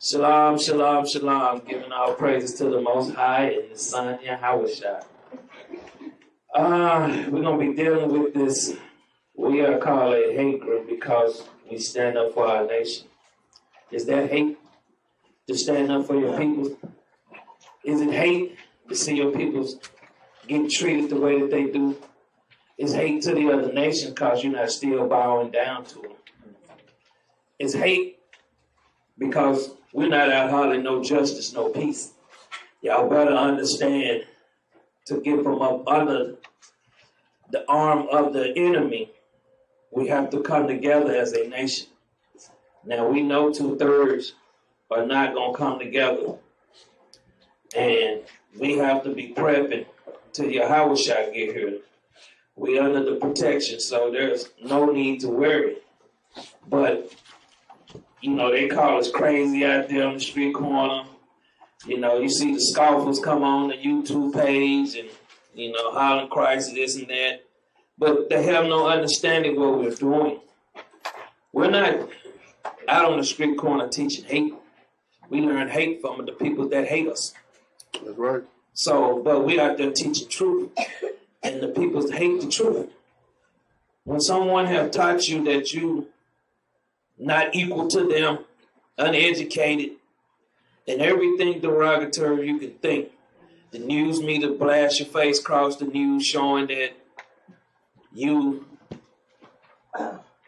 Shalom, shalom, shalom. Giving all praises to the Most High and the Son, Yahushua. We're going to be dealing with this, we are called a hate group because we stand up for our nation. Is that hate to stand up for your people? Is it hate to see your people get treated the way that they do? Is hate to the other nation because you're not still bowing down to them? Is hate because we're not out hollering no justice, no peace? Y'all better understand, to get from up under the arm of the enemy, we have to come together as a nation. Now, we know 2/3 are not going to come together. And we have to be prepping till Yahushua get here. We under the protection, so there's no need to worry. But, you know, they call us crazy out there on the street corner. You know, you see the scoffers come on the YouTube page and, you know, hollering Christ, this and that. But they have no understanding what we're doing. We're not out on the street corner teaching hate. We learn hate from the people that hate us. That's right. So, but we out there teaching truth. And the people hate the truth. When someone have taught you that you not equal to them, uneducated, and everything derogatory you can think, the news media blast your face across the news showing that you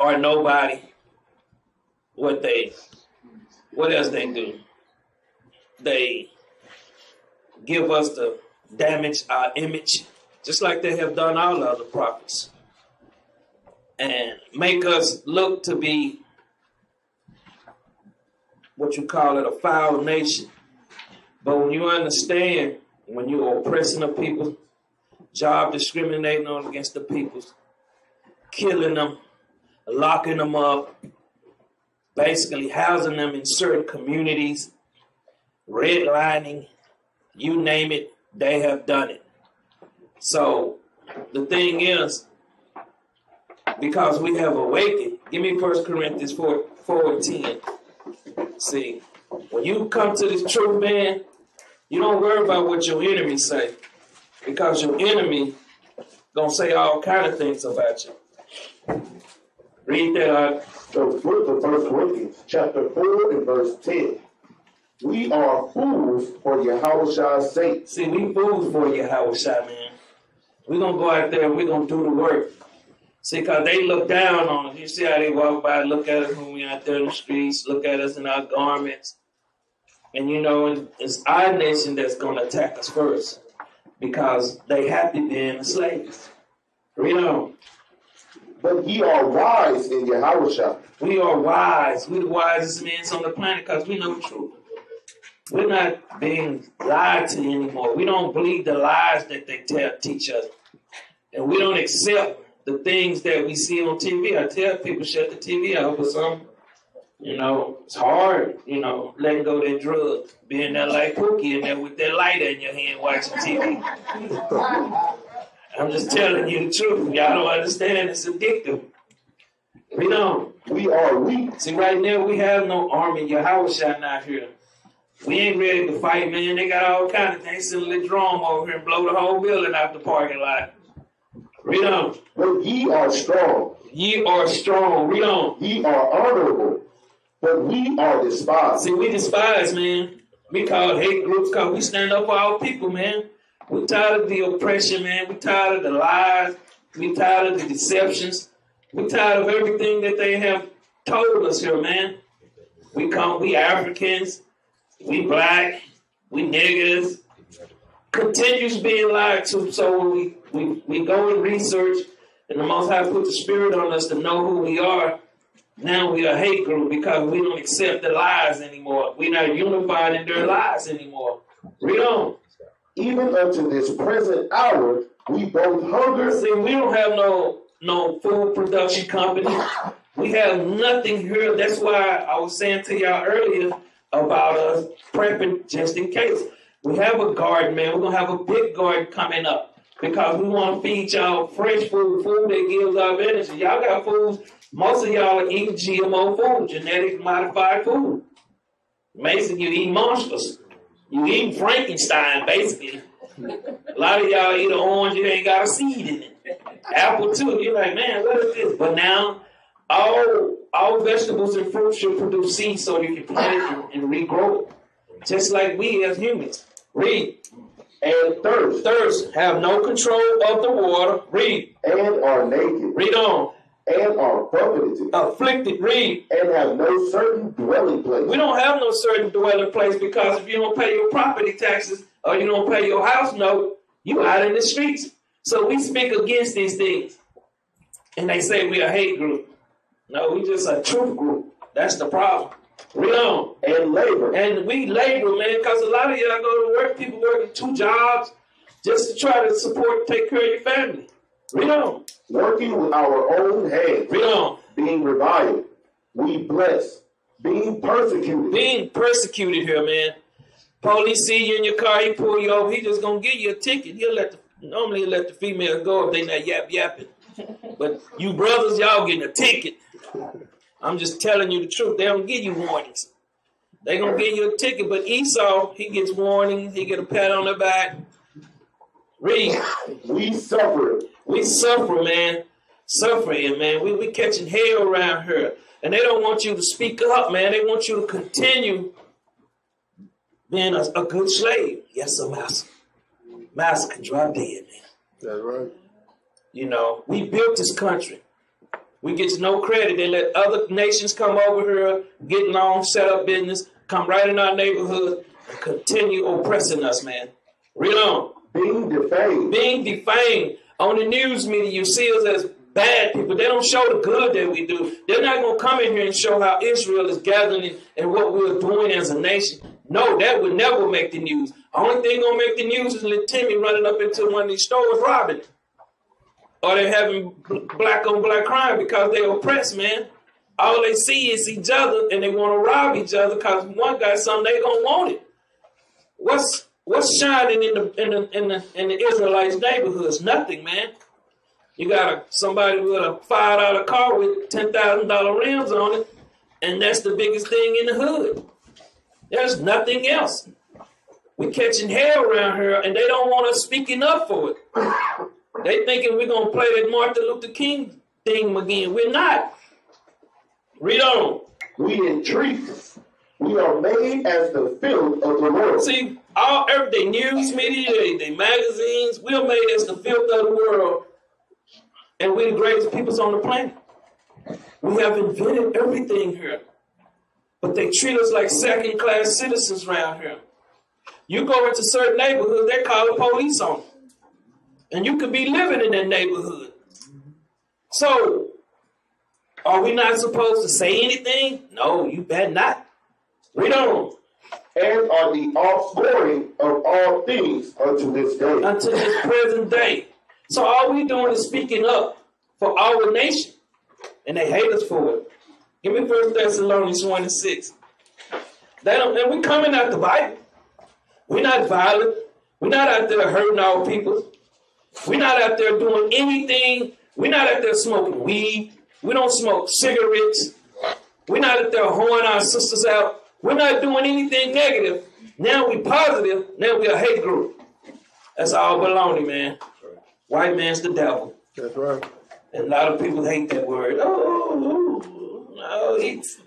are nobody. What else they do? They give us the damage our image, just like they have done all the other prophets, and make us look to be what you call it, a foul nation. But when you understand, when you're oppressing the people, job discriminating on against the people, killing them, locking them up, basically housing them in certain communities, redlining, you name it, they have done it. So the thing is, because we have awakened, give me 1 Corinthians 4:10. See, when you come to this truth, man, you don't worry about what your enemies say, because your enemy gonna say all kind of things about you. Read that out. So, book of 1 Corinthians, chapter 4 and verse 10. We are fools for Yahushua's sake. See, we fools for Yahushua, man. We're going to go out there and we're going to do the work. See, because they look down on us. You see how they walk by, look at us when we're out there in the streets, look at us in our garments. And, you know, it's our nation that's going to attack us first, because they happy being slaves. Read on. But ye are wise in Yahushua. We are wise. We're the wisest men on the planet because we know the truth. We're not being lied to anymore. We don't believe the lies that they teach us. And we don't accept the things that we see on TV. I tell people, shut the TV off or something. You know, it's hard, you know, letting go of that drug. Being there like Pookie in there with that lighter in your hand watching TV. I'm just telling you the truth. Y'all don't understand. It's addictive. We don't. We are weak. See, right now we have no army. Yahushua not here. We ain't ready to fight, man. They got all kind of things. Send a little drum over here and blow the whole building out the parking lot. Read on. But ye are strong. Ye are strong. Read on. Ye are honorable. But we are despised. See, we despise, man. We call hate groups because we stand up for our people, man. We're tired of the oppression, man. We're tired of the lies. We're tired of the deceptions. We're tired of everything that they have told us here, man. We Africans. We black, we niggers, continues being lied to. So when we go and research, and the Most High put the spirit on us to know who we are, now we are a hate group because we don't accept the lies anymore. We're not unified in their lies anymore. Read on. Even unto this present hour, we both hunger. See, we don't have no food production company. We have nothing here. That's why I was saying to y'all earlier about us prepping just in case. We have a garden, man. We're going to have a big garden coming up because we want to feed y'all fresh food that gives off energy. Y'all got foods. Most of y'all are eating GMO food, genetic modified food. Basically, you eat monsters. You eat Frankenstein, basically. A lot of y'all eat an orange, it ain't got a seed in it. Apple too. You're like, man, what is this? But now, all vegetables and fruits should produce seeds so you can plant it and regrow it. Just like we as humans. Read. And thirst. Have no control of the water. Read. And are naked. Read on. And are buffeted. Afflicted. Read. And have no certain dwelling place. We don't have no certain dwelling place because if you don't pay your property taxes or you don't pay your house note, you out in the streets. So we speak against these things. And they say we a hate group. No, we just a truth group. That's the problem. Read on. And labor. And we labor, man, because a lot of y'all go to work, people working 2 jobs just to try to support, take care of your family. Read on. Working with our own hands. Read on. Being reviled. We bless. Being persecuted. Being persecuted here, man. Police see you in your car, he pull you over, he just gonna give you a ticket. Normally he'll let the female go if they not yapping. But you brothers, y'all getting a ticket. I'm just telling you the truth. They don't give you warnings. They gonna give you a ticket, but Esau, he gets warnings, he get a pat on the back. Read. We suffer. We suffer, man. Suffering, man. We catching hell around here. And they don't want you to speak up, man. They want you to continue being a good slave. Yes, sir, master. Master can drop dead, man. That's right. You know, we built this country. We get no credit. They let other nations come over here, get long, set up business, come right in our neighborhood, and continue oppressing us, man. Read on. Being defamed. Being defamed. On the news media, you see us as bad people. They don't show the good that we do. They're not going to come in here and show how Israel is gathering and what we're doing as a nation. No, that would never make the news. Only thing going to make the news is little Timmy running up into one of these stores robbing. Or they're having black on black crime because they oppressed, man. All they see is each other and they want to rob each other because one got something, they gonna want it. What's shining in the Israelites' neighborhoods? Nothing, man. You got somebody with a $5 car with $10,000 rims on it, and that's the biggest thing in the hood. There's nothing else. We're catching hell around here, and they don't want us speaking up for it. They thinking we're going to play that Martin Luther King thing again. We're not. Read on. We entreat. We are made as the filth of the world. See, everyday news media, they magazines, we are made as the filth of the world. And we're the greatest peoples on the planet. We have invented everything here. But they treat us like second-class citizens around here. You go into certain neighborhoods, they call the police on you. And you could be living in that neighborhood. So, are we not supposed to say anything? No, you better not. Read on. And are the offscoring of all things unto this day. Unto this present day. So all we doing is speaking up for our nation. And they hate us for it. Give me 1 Thessalonians 1:6. And we coming out the Bible. We're not violent. We're not out there hurting our people. We're not out there doing anything. We're not out there smoking weed. We don't smoke cigarettes. We're not out there hoeing our sisters out. We're not doing anything negative. Now we positive. Now we a hate group. That's all baloney, man. White man's the devil. That's right. And a lot of people hate that word. Oh.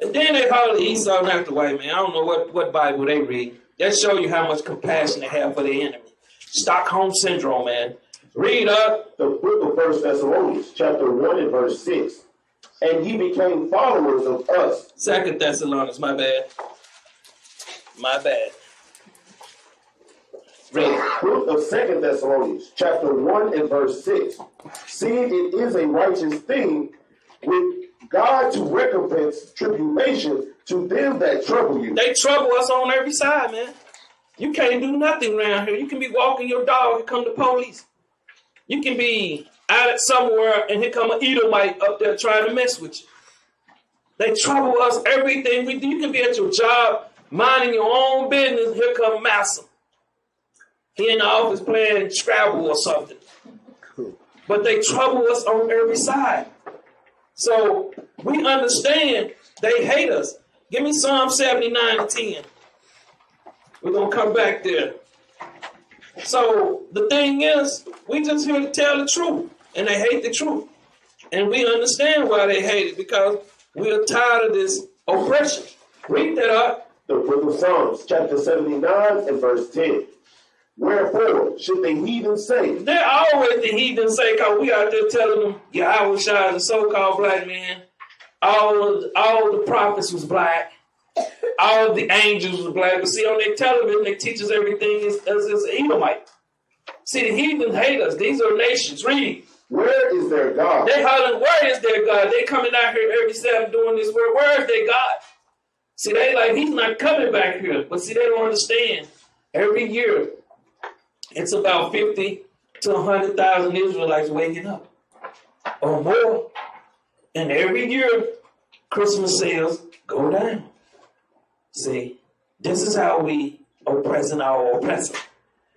And then they holler Esau, not the white man. I don't know what Bible they read. That show you how much compassion they have for their enemy. Stockholm Syndrome, man. Read up. The book of 1 Thessalonians, chapter 1 and verse 6. And ye became followers of us. 2 Thessalonians, my bad. Read. Book of 2 Thessalonians, chapter 1 and verse 6. Seeing it is a righteous thing with God to recompense tribulation to them that trouble you. They trouble us on every side, man. You can't do nothing around here. You can be walking your dog, here come the police. You can be out at somewhere and here come an Edomite up there trying to mess with you. They trouble us everything we do. You can be at your job, minding your own business. Here come Massa. He in the office playing Scrabble or something. But they trouble us on every side. So we understand they hate us. Give me Psalm 79:10. We're going to come back there. So the thing is, we just here to tell the truth, and they hate the truth. And we understand why they hate it, because we are tired of this oppression. Read that up. The book of Psalms, chapter 79 and verse 10. Wherefore should the heathen say? They're always the heathen say, because we out there telling them, Yahweh Shai, the so-called black man, all the prophets was black. All the angels was black. But see, on their television, they teach us everything is Edomite. See, the heathens hate us. These are nations. Read. Where is their God? They hollering, where is their God? They coming out here every Sabbath doing this work. Where is their God? See, they like, he's not coming back here. But see, they don't understand. Every year, it's about 50 to 100,000 Israelites waking up. Or more. And every year, Christmas sales go down. See, this is how we oppressing our oppressor.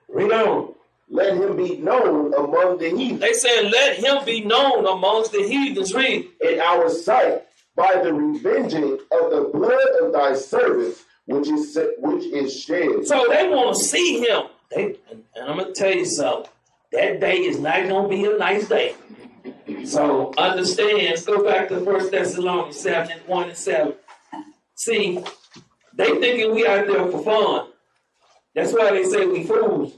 Read on. Let him be known among the heathen. They said, let him be known amongst the heathens. Read. In our sight, by the revenging of the blood of thy servants, which is shed. So they want to see him. And I'm going to tell you something. That day is not going to be a nice day. So understand. Let's go back to 1 Thessalonians 7:1 and 7. See, they thinking we out there for fun. That's why they say we fools.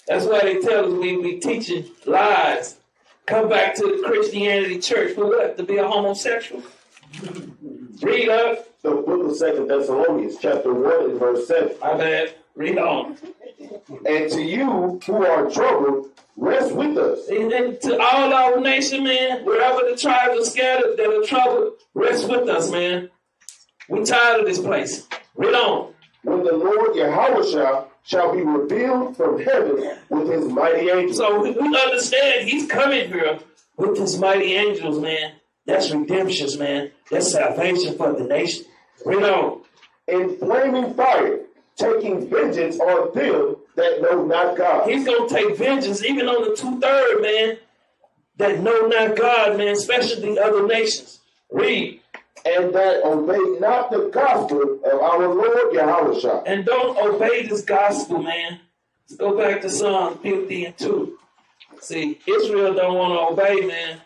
That's why they tell us we teaching lies. Come back to the Christianity church for what? To be a homosexual? Read up. The book of 2 Thessalonians, chapter 1 and verse 7. My bad. Read on. And to you who are troubled, rest with us. And to all our nation, man, wherever the tribes are scattered that are troubled, rest with us, man. We tired of this place. Read on. When the Lord Yahweh shall be revealed from heaven with his mighty angels. So we understand he's coming here with his mighty angels, man. That's redemption, man. That's salvation for the nation. Read on. In flaming fire, taking vengeance on them that know not God. He's going to take vengeance even on the 2/3, man, that know not God, man, especially the other nations. Read. And that obey not the gospel of our Lord Yahweh. And don't obey this gospel, man. Let's go back to Psalm 50 and 2. See, Israel don't want to obey, man.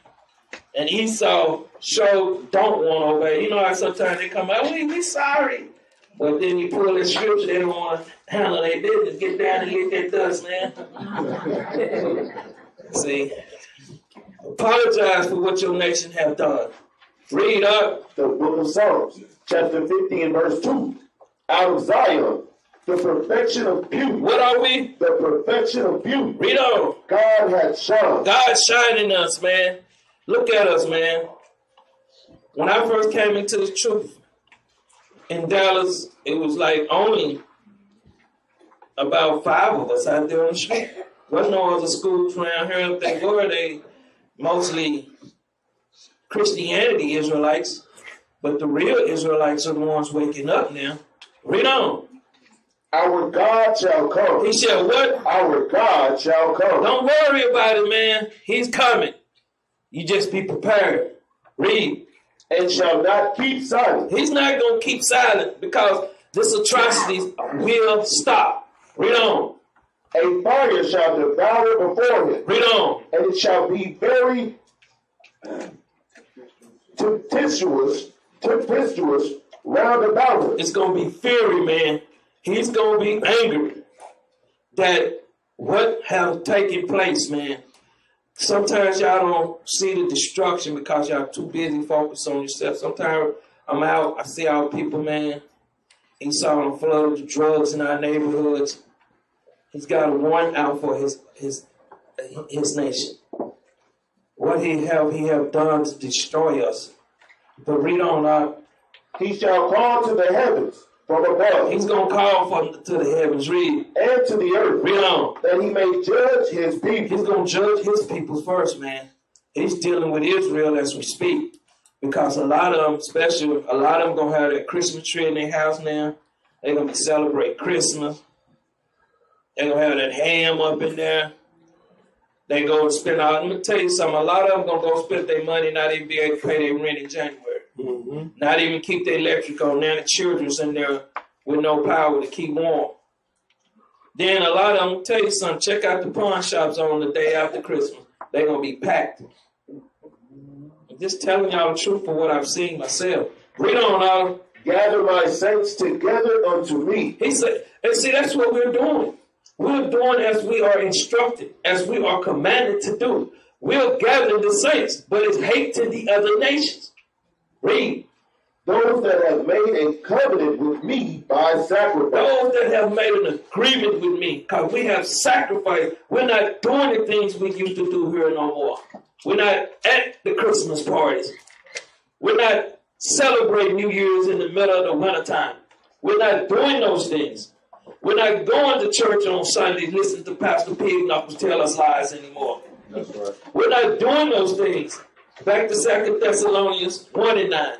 And Esau don't want to obey. You know how sometimes they come out, we sorry. But then you pull this scripture, they don't want to handle their business. Get down and get that dust, man. See, apologize for what your nation have done. Read up. The book of Psalms, chapter 50 and verse 2. Out of Zion, the perfection of beauty. What are we? The perfection of beauty. Read on. God hath shone. God's shining us, man. Look at us, man. When I first came into the truth in Dallas, it was like only about 5 of us out there on the street. Wasn't no other schools around here. If they were, they mostly Christianity Israelites. But the real Israelites are the ones waking up now. Read on. Our God shall come. He said what? Our God shall come. Don't worry about it, man. He's coming. You just be prepared. Read. And shall not keep silent. He's not going to keep silent because this atrocity will stop. Read on. A fire shall devour before him. Read on. And it shall be very tempestuous round about him. It's going to be fury, man. He's going to be angry that what have taken place, man. Sometimes y'all don't see the destruction because y'all too busy focused on yourself. Sometimes I'm out, I see our people, man. He saw them flood with drugs in our neighborhoods. He's got a warrant out for his nation. What he have done to destroy us. But read on up. He shall call to the heavens from above. He's going to call to the heavens. Read. And to the earth. Read on. That he may judge his people. He's going to judge his people first, man. He's dealing with Israel as we speak. Because a lot of them, especially a lot of them going to have that Christmas tree in their house now. They're going to celebrate Christmas. They're going to have that ham up in there. They go and spend out. Let me tell you something. A lot of them going to go spend their money, not even be able to pay their rent in January. Mm-hmm. Not even keep their electric on. Now the children's in there with no power to keep warm. Then a lot of them, tell you something, check out the pawn shops on the day after Christmas. They're going to be packed. I'm just telling y'all the truth for what I've seen myself. Read on, Otto. Gather my saints together unto me. He said, and see, that's what we're doing. We're doing as we are instructed, as we are commanded to do. We're gathering the saints, but it's hate to the other nations. Read. Those that have made a covenant with me by sacrifice. Those that have made an agreement with me, because we have sacrificed. We're not doing the things we used to do here no more. We're not at the Christmas parties. We're not celebrating New Year's in the middle of the wintertime. We're not doing those things. We're not going to church on Sundays, listening to Pastor Pig Knuckles tell us lies anymore. That's right. We're not doing those things. Back to 2 Thessalonians 1:9.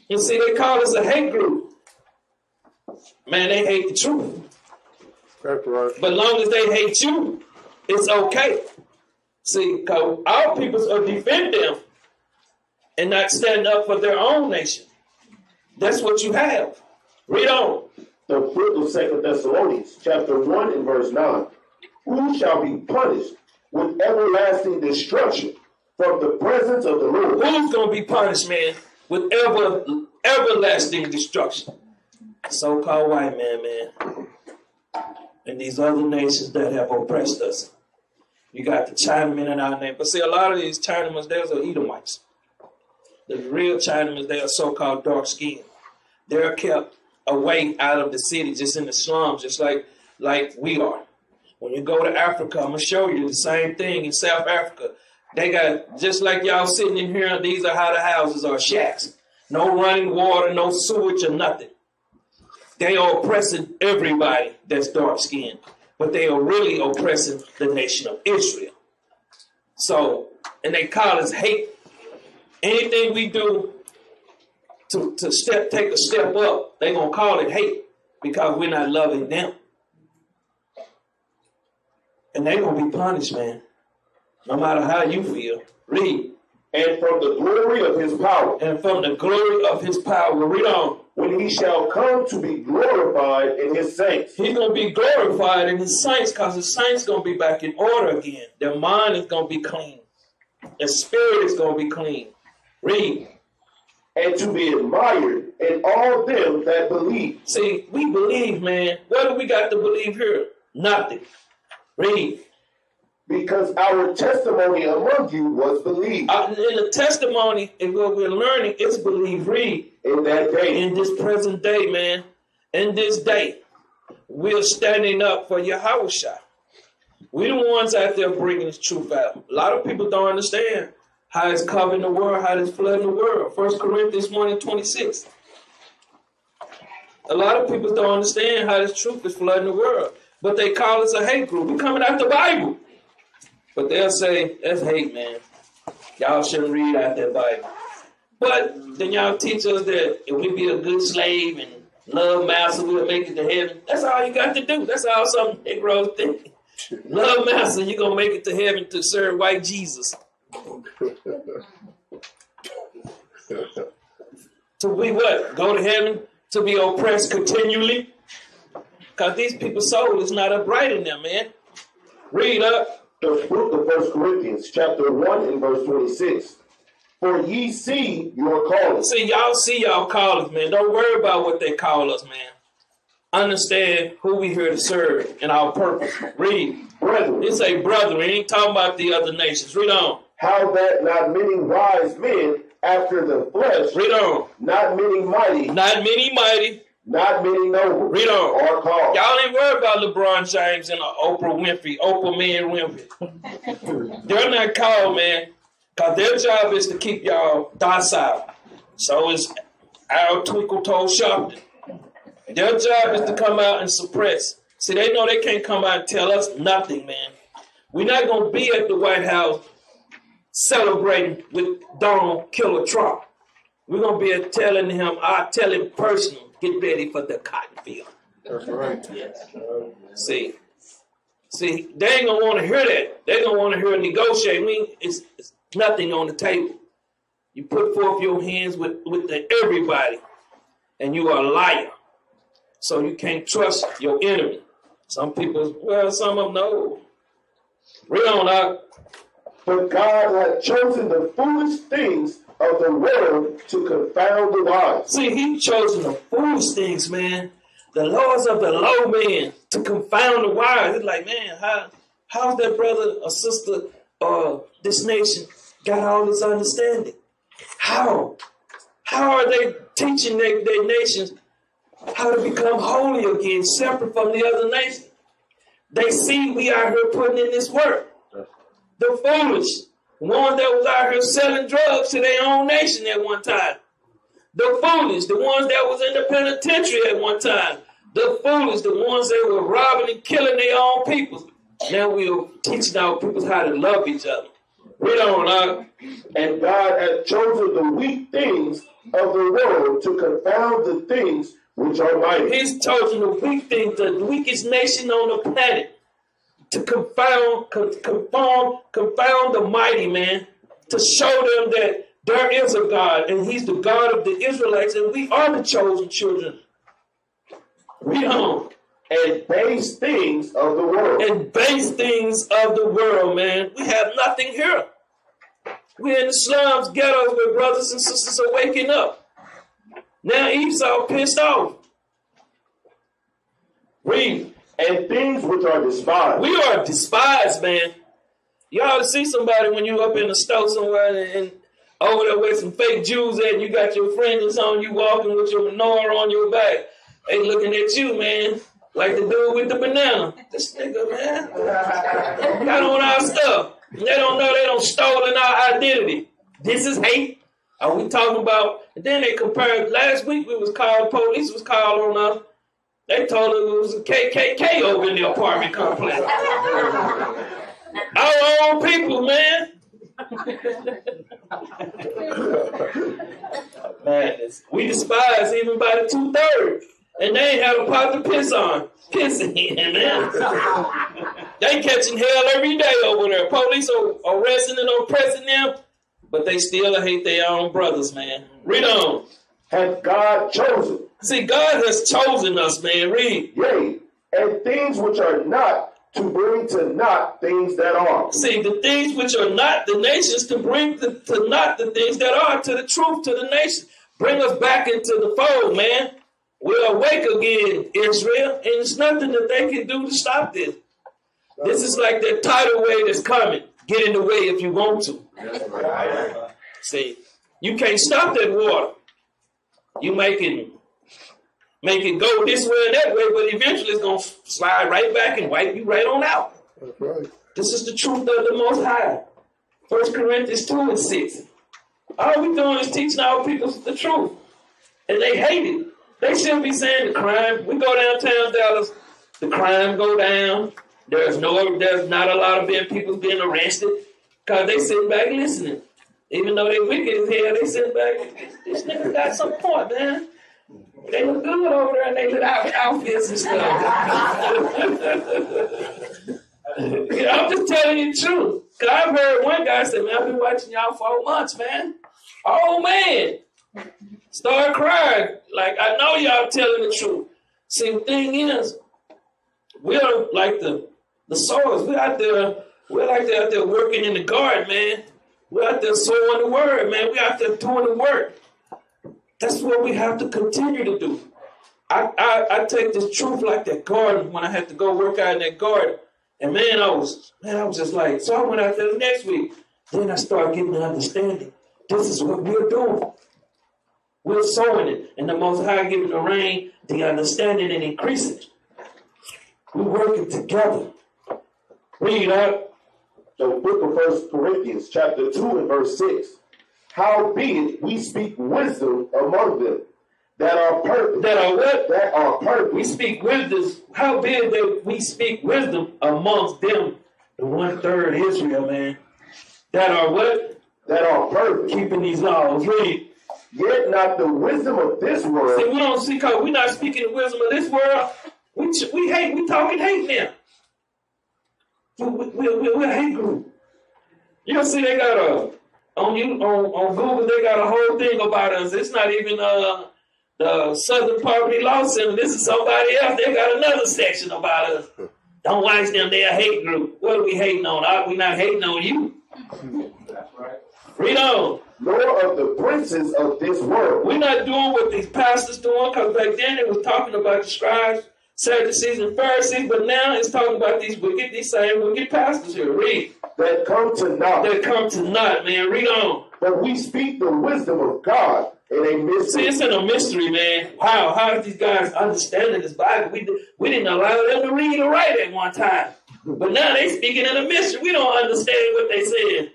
You see, they call us a hate group. Man, they hate the truth. That's right. But long as they hate you, it's okay. See, because our peoples are defend them and not stand up for their own nation. That's what you have. Read on. The book of 2 Thessalonians, chapter 1 and verse 9. Who shall be punished with everlasting destruction from the presence of the Lord? Who's going to be punished, man, with everlasting destruction? So-called white man. And these other nations that have oppressed us. You got the Chinamen in our name. But see, a lot of these Chinamen, those are Edomites. The real Chinamen, they are so-called dark-skinned. They're kept away out of the city, just in the slums, just like we are. When you go to Africa, I'm going to show you the same thing in South Africa. They got, just like y'all sitting in here, these are how the houses are, shacks. No running water, no sewage or nothing. They are oppressing everybody that's dark-skinned. But they are really oppressing the nation of Israel. So, and they call us hate. Anything we do to take a step up, they're going to call it hate because we're not loving them. And they're going to be punished, man. No matter how you feel. Read. And from the glory of his power. And from the glory of his power. Read on. When he shall come to be glorified in his saints. He's going to be glorified in his saints because the saints going to be back in order again. Their mind is going to be clean. Their spirit is going to be clean. Read. And to be admired in all them that believe. See, we believe, man. What do we got to believe here? Nothing. Read. Because our testimony among you was believed. In the testimony, and what we're learning is believe. Read. In that day. In this present day, man. In this day. We're standing up for Yahushua. We're the ones out there bringing this truth out. A lot of people don't understand how it's covering the world, how it's flooding the world. 1 Corinthians 1:26. A lot of people don't understand how this truth is flooding the world. But they call us a hate group. We're coming out the Bible. But they'll say, that's hate, man. Y'all shouldn't read out that Bible. But then y'all teach us that if we be a good slave and love master, we'll make it to heaven. That's all you got to do. That's all some Negroes think. Love master, you're going to make it to heaven to serve white Jesus. To be what? Go to heaven? To be oppressed continually? Because these people's soul is not upright in them, man. Read up. The book of 1 Corinthians, chapter 1 and verse 26. For ye see your calling. See y'all callers, man. Don't worry about what they call us, man. Understand who we here to serve and our purpose. Read. Brethren. It say brethren. It ain't talking about the other nations. Read on. How that not many wise men after the flesh. Read on. Not many mighty. Not many mighty. Not many noble. Read on. Are called. Y'all ain't worried about LeBron James and Oprah Man Winfrey. They're not called, man, because their job is to keep y'all docile. So is our Twinkle Toe Sharpton. Their job is to come out and suppress. See, they know they can't come out and tell us nothing, man. We're not going to be at the White House celebrating with Donald Killer Trump. We're going to be telling him, I tell him personally, get ready for the cotton field. That's right. Yes. See, they ain't going to want to hear that. They're going to want to hear negotiate. I mean, it's nothing on the table. You put forth your hands with everybody, and you are a liar. So you can't trust your enemy. Some people, well, some of them know. Read on out. But God hath chosen the foolish things of the world to confound the wise. See, he chosen the foolish things, man. The laws of the low man to confound the wise. It's like, man, how's that brother or sister or this nation got all this understanding? How? How are they teaching their nations how to become holy again, separate from the other nations? They see we out here putting in this work. The foolish, ones that was out here selling drugs to their own nation at one time. The foolish, the ones that was in the penitentiary at one time. The foolish, the ones that were robbing and killing their own people. Now we're teaching our people how to love each other. Read on, And God hath chosen the weak things of the world to confound the things which are mighty. He's chosen the weak things, the weakest nation on the planet, to confound the mighty, man, to show them that there is a God, and he's the God of the Israelites, and we are the chosen children. Read on. And base things of the world. And base things of the world, man. We have nothing here. We're in the slums, ghettos, where brothers and sisters are waking up. Now Esau pissed off. Read. And things which are despised. We are despised, man. You ought to see somebody when you up in the store somewhere and over there with some fake Jews at, and you got your fringes on, you walking with your menorah on your back. They looking at you, man, like the dude with the banana. This nigga, man, got on our stuff. They don't know they don't stolen our identity. This is hate. Are we talking about? And then they compared. Last week we was called, police was called on us. They told us it was a KKK over in the apartment complex. Our own people, man. Man, we despise even by the 2/3. And they ain't had a pot to piss on. Pissing in, man. They catching hell every day over there. Police are arresting and oppressing them, but they still hate their own brothers, man. Read on. Hath God chosen. See, God has chosen us, man. Read. Yea, and things which are not, to bring to naught things that are. See, the things which are not the nations, to bring to naught the things that are, to the truth, to the nation. Bring us back into the fold, man. We're awake again, Israel, and there's nothing that they can do to stop this. This is like that tidal wave that's coming. Get in the way if you want to. See, you can't stop that water. You make it go this way and that way, but eventually it's going to slide right back and wipe you right on out. That's right. This is the truth of the Most High. 1 Corinthians 2:6. All we doing is teaching our people the truth. And they hate it. They shouldn't be saying the crime. We go downtown Dallas, the crime go down. There's not a lot of people being arrested because they sit back listening. Even though they wicked as hell, they sit back. This nigga got some point, man. They look good over there and they look outfits and stuff. I'm just telling you the truth. Because I've heard one guy say, man, I've been watching y'all 4 months, man. Oh, man. Start crying. Like, I know y'all telling the truth. See, the thing is, we're like the sowers. We're like they're out there working in the garden, man. We're out there sowing the word, man. We're out there doing the work. That's what we have to continue to do. I take this truth like that garden when I had to go work out in that garden. And man, I was just like, so I went out there the next week. Then I started getting the understanding. This is what we're doing. We're sowing it. And the Most High giving the rain, the understanding and increasing. We're working together. Read up. The book of 1 Corinthians, chapter 2 and verse 6. Howbeit we speak wisdom among them that are perfect. That are what? That are perfect. We speak wisdom. Howbeit that we speak wisdom amongst them, the 1/3 Israel, man. That are what? That are perfect. Keeping these laws. Read. Yet not the wisdom of this world. See, we don't see, because we're not speaking the wisdom of this world. We hate. We talking hate now. We're a hate group. You'll see they got on Google, they got a whole thing about us. It's not even the Southern Poverty Law Center. This is somebody else. They got another section about us. Don't watch them. They're a hate group. What are we hating on? We're not hating on you. That's right. Read on. Nor of the princes of this world. We're not doing what these pastors doing, because back then they was talking about the scribes, Sadducees, and Pharisees, but now it's talking about these same wicked pastors here. Read. That come to naught. That come to naught, man. Read on. But we speak the wisdom of God in a mystery. See, it's in a mystery, man. How is these guys understanding this Bible? We didn't allow them to read or write at one time. But now they speaking in a mystery. We don't understand what they said.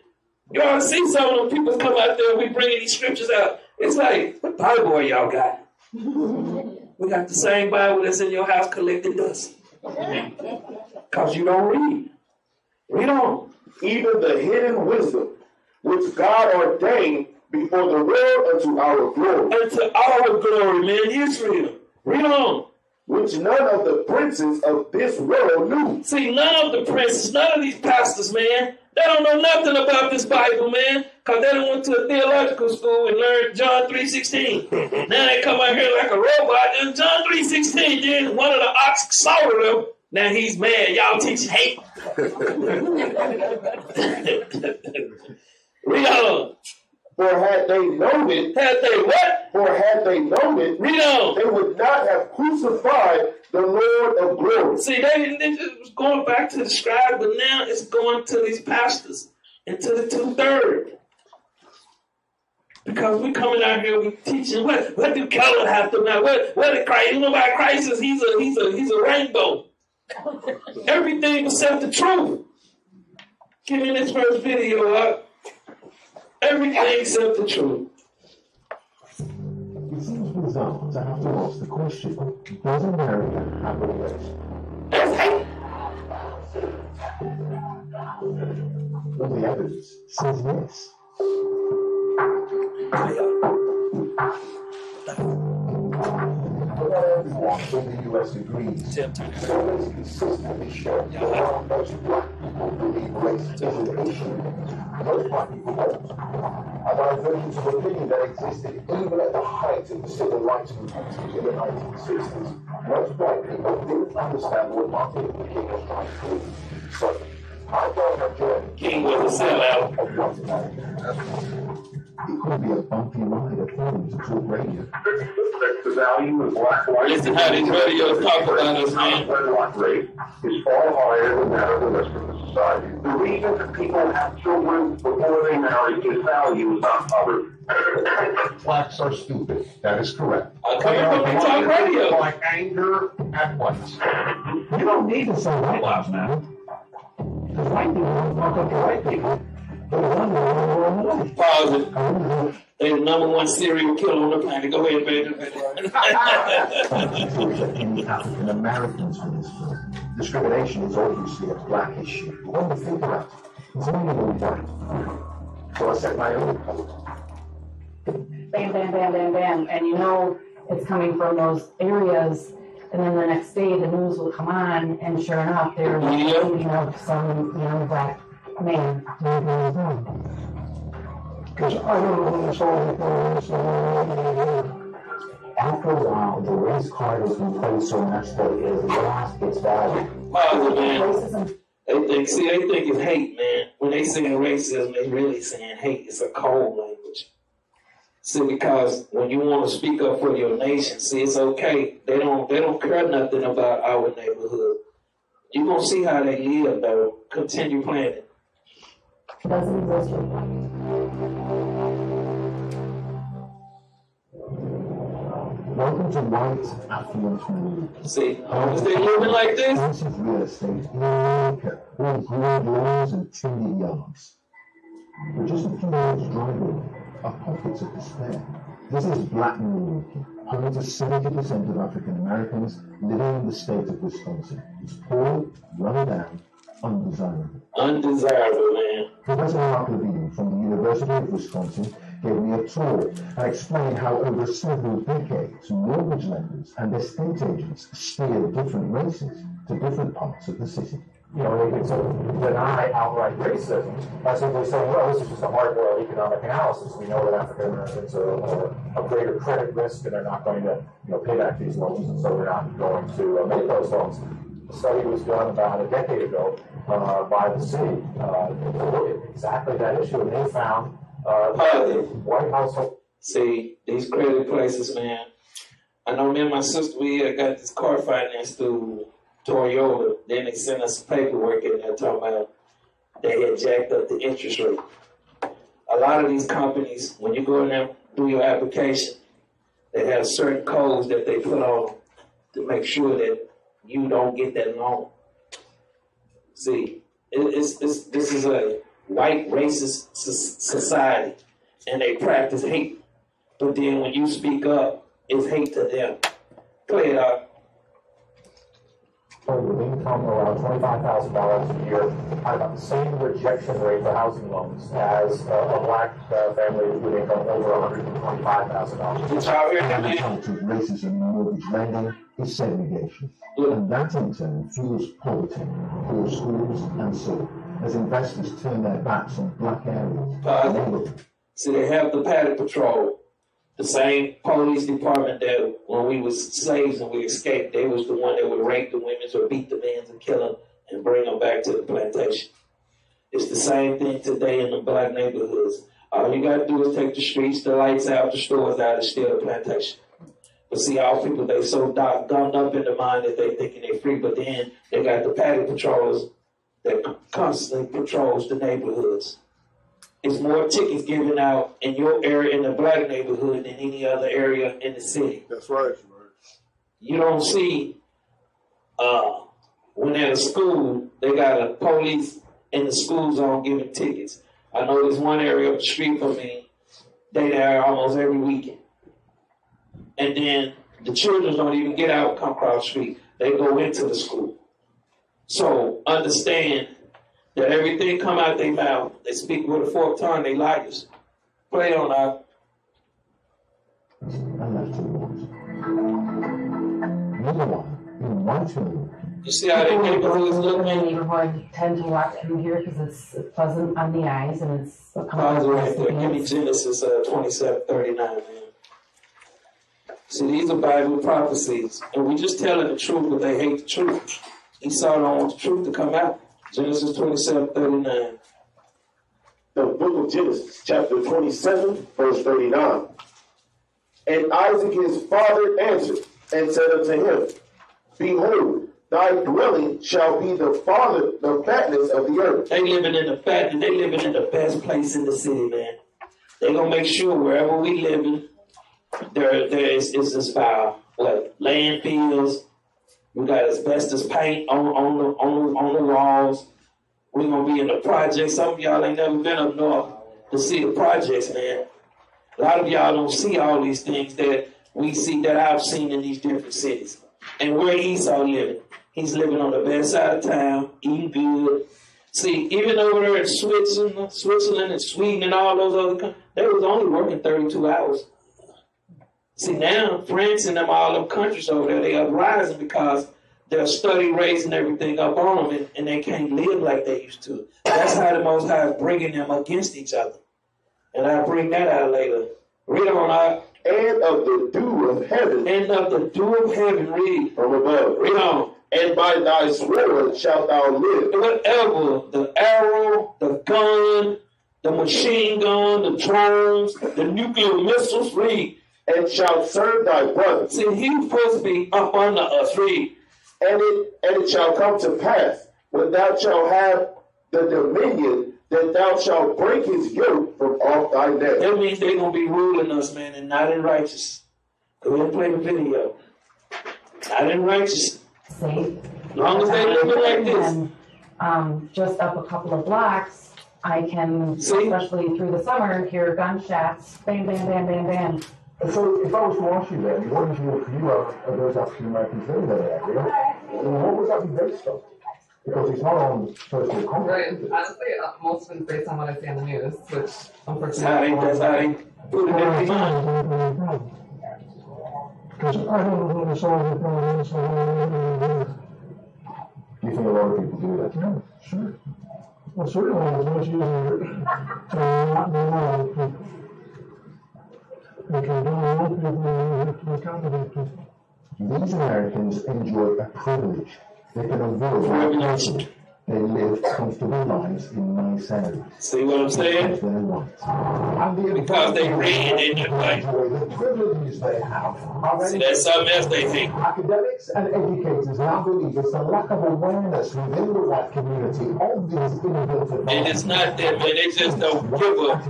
You ought to see some of them people come out there and we bringing these scriptures out. It's like, what Bible y'all got? We got the same Bible that's in your house collecting dust. Because you don't read. Read on. Even the hidden wisdom which God ordained before the world unto our glory. Unto our glory, man, Israel. Read on. Which none of the princes of this world knew. See, none of the princes, none of these pastors, man, they don't know nothing about this Bible, man, because they done went to a theological school and learned John 3:16. Now they come out here like a robot, and John 3:16, then one of the ox slaughtered them. Now he's mad. Y'all teach hate. Read on. For had they known it. Had they what? For had they known it. Read on. They would not have crucified the Lord of glory. See, they was going back to the scribe, but now it's going to these pastors and to the 2/3. Because we coming out here, we teaching what do color have to matter? What did Christ? You know about Christ is he's a rainbow. Everything except the truth. Give me this first video up. Everything except the truth. It seems bizarre to have to ask the question, does America have a race? That's hate. Well, the evidence says yes. Everyone in the US agrees. Surveys consistently show that most black people believe race is an issue. Most black people don't. And there are versions of opinion that existed even at the height of the civil rights movement in the 1960s. Most black people didn't understand what Martin Luther King was trying to do. So, I go on a journey. King was a sellout. Of white America. It could be a bumpy ride according to talk radio. The value of black life. Listen how these radios talk about us, man. Black race is far higher than that of the rest of the society. The reason that people have children before they marry is value is not covered. Blacks are stupid. That is correct. Come here, we talk radio. By anger at whites. You don't need to say white lives matter. Because white people don't fuck up the white people. Pause it. They're the number one serial killer on the planet. Go ahead, baby. Any African Americans for this film. Discrimination is obviously a black issue. When you think about it, it's only white. So I set my own code. Bam, bam, bam, bam, bam. And you know it's coming from those areas. And then the next day the news will come on, and sure enough, they're shooting up some young black man. Because I don't know this after a while, the race card has been played so much that it has lost its value. Man. They think it's hate, man. When they saying racism, they really saying hate. It's a cold language. See, because when you want to speak up for your nation, see, it's okay. They don't care nothing about our neighborhood. You're gonna see how they live, though. Continue playing it. Doesn't exist. Welcome to white affluent community. See, is they living like this? Expensive real estate in America, all broad lawns and timbered yards. But just a few miles driving are pockets of despair. This is Black Milwaukee, home to 70% of African Americans living in the state of Wisconsin. It's poor, run down, undesirable. Undesirable, man. Professor Mark Levine from the University of Wisconsin gave me a tour and explained how over several decades, mortgage lenders and estate agents steered different races to different parts of the city. they can sort of deny outright racism by simply saying, well, this is just a hard-boiled economic analysis. We know that African Americans are a greater credit risk and they're not going to pay back these loans, and so they're not going to make those loans. A study was done about a decade ago by the city to look at exactly that issue, and they found white household. See, these credit places, man. I know me and my sister, we got this car finance through Toyota. Then they sent us paperwork in there talking about they had jacked up the interest rate. A lot of these companies, when you go in there do your application, they have certain codes that they put on to make sure that you don't get that loan. See, this is a white racist society, and they practice hate. But then when you speak up, it's hate to them. Play it out. With income around $25,000 a year, had about the same rejection rate for housing loans as a black family with income over $125,000. The result of racism in mortgage lending is segregation, and that in turn fuels poverty in poor schools and so as investors turn their backs on black areas. See, they have the Paddock Patrol, the same police department that when we was slaves and we escaped, they was the one that would rape the women or beat the men and kill them and bring them back to the plantation. It's the same thing today in the black neighborhoods. All you got to do is take the streets, the lights out, the stores out, and steal the plantation. But see, all people, they so gummed up in the mind that they thinking they're free, but then they got the Paddock Patrollers that constantly patrols the neighborhoods. It's more tickets given out in your area, in the black neighborhood, than any other area in the city. That's right. You don't see when at a school, they got a police in the school zone giving tickets. I know there's one area up the street from me, they there almost every weekend. And then the children don't even get out and come across the street. They go into the school. So understand that everything come out their mouth. They speak with a forked tongue, they liars. Play on out. And that's two ones. Another one, in one two. You see how they neighborhoods look, in the man? neighborhood tend to walk through here because it's pleasant on the eyes and it's a Pause right there. Give me Genesis 27:39, man. See, these are Bible prophecies, and we just telling the truth, but they hate the truth. Esau don't want the truth to come out. Genesis 27:39. The book of Genesis, chapter 27, verse 39. And Isaac his father answered and said unto him, Behold, thy dwelling shall be the fatness of the earth. They living in the fatness. They living in the best place in the city, man. They gonna make sure wherever we living, there is this about landfills. We got asbestos paint on the walls. We're gonna be in the projects. Some of y'all ain't never been up north to see the projects, man. A lot of y'all don't see all these things that we see, that I've seen in these different cities. And where Esau living? He's living on the best side of town, eating good. See, even over there in Switzerland and Sweden and all those other countries, they was only working 32 hours. See, now France and them all them countries over there, they uprising because they're study raising everything up on them, and they can't live like they used to. That's how the Most High is bringing them against each other. And I'll bring that out later. Read on out. And of the dew of heaven. And of the dew of heaven, read. From above. Read on. And by thy sword shalt thou live. Whatever, the arrow, the gun, the machine gun, the drones, the nuclear missiles, read. And shalt serve thy brother. See, he's supposed to be up under us, read. And it shall come to pass, when thou shalt have the dominion, that thou shalt break his yoke from off thy neck. That means they're going to be ruling us, man, and not in righteousness. Go ahead and play the video. Not in righteousness. Safe. As long as they living like this. And, just up a couple of blocks, I can, especially through the summer, hear gunshots, bang, bang, bang, bang, bang. So if I was to ask you then, what unusual for you are those African Americans living in that area? What was that be based on? Because it's not on personal contact. Right. Honestly, most of it's based on what I see on the news, which That's unfortunately. how they put it in their mind. Because I don't know what it's all about. Do you think a lot of people do that? Yeah, sure. Well, certainly it's much easier to not be wrong people. Because don't want people to have to accommodate people. These Americans enjoy a privilege. They can avoid they live comfortable lives in nice areas. See what I'm saying? Because they read in the way. The privileges they have. See, that's something else they think. Academics and educators now believe it's a lack of awareness within the white community of these inbuilt advantages. And it's not that, man. They just don't give up.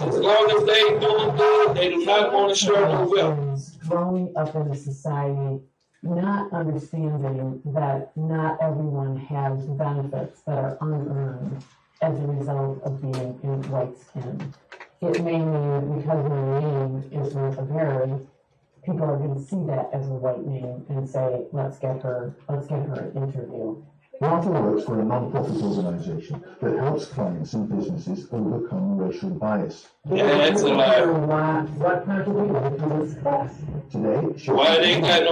As long as they doing good, they do not want to share no wealth. Growing up in a society, not understanding that not everyone has benefits that are unearned as a result of being in white skin. It may mean because my name is Martha Berry, people are going to see that as a white name and say, let's get her an interview. Martha works for a non-profit organization that helps clients and businesses overcome racial bias. Yeah, that's a lie. What part of the discuss? Today, she why they ain't got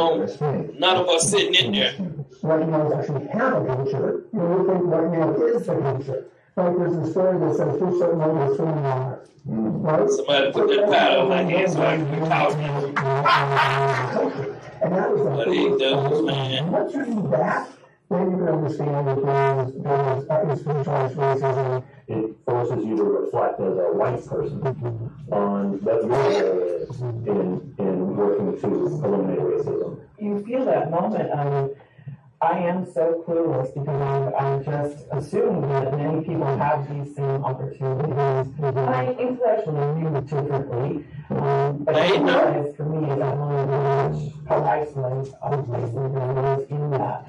none of us sitting in there? White males actually have a future. You know, we think white male is the future. Like there's a story that says who's certain what is swimming water. Right? Somebody put that pad on my head so I can talk. And that was the What he does, man. Once you do that, then you can understand that there is institutionalized racism. It forces you to reflect as a white person on what your role is in working to eliminate racism. You feel that moment. I am so clueless because I just assume that many people have these same opportunities. I intellectually knew differently. But I realized for me is I'm only how isolated I was in that.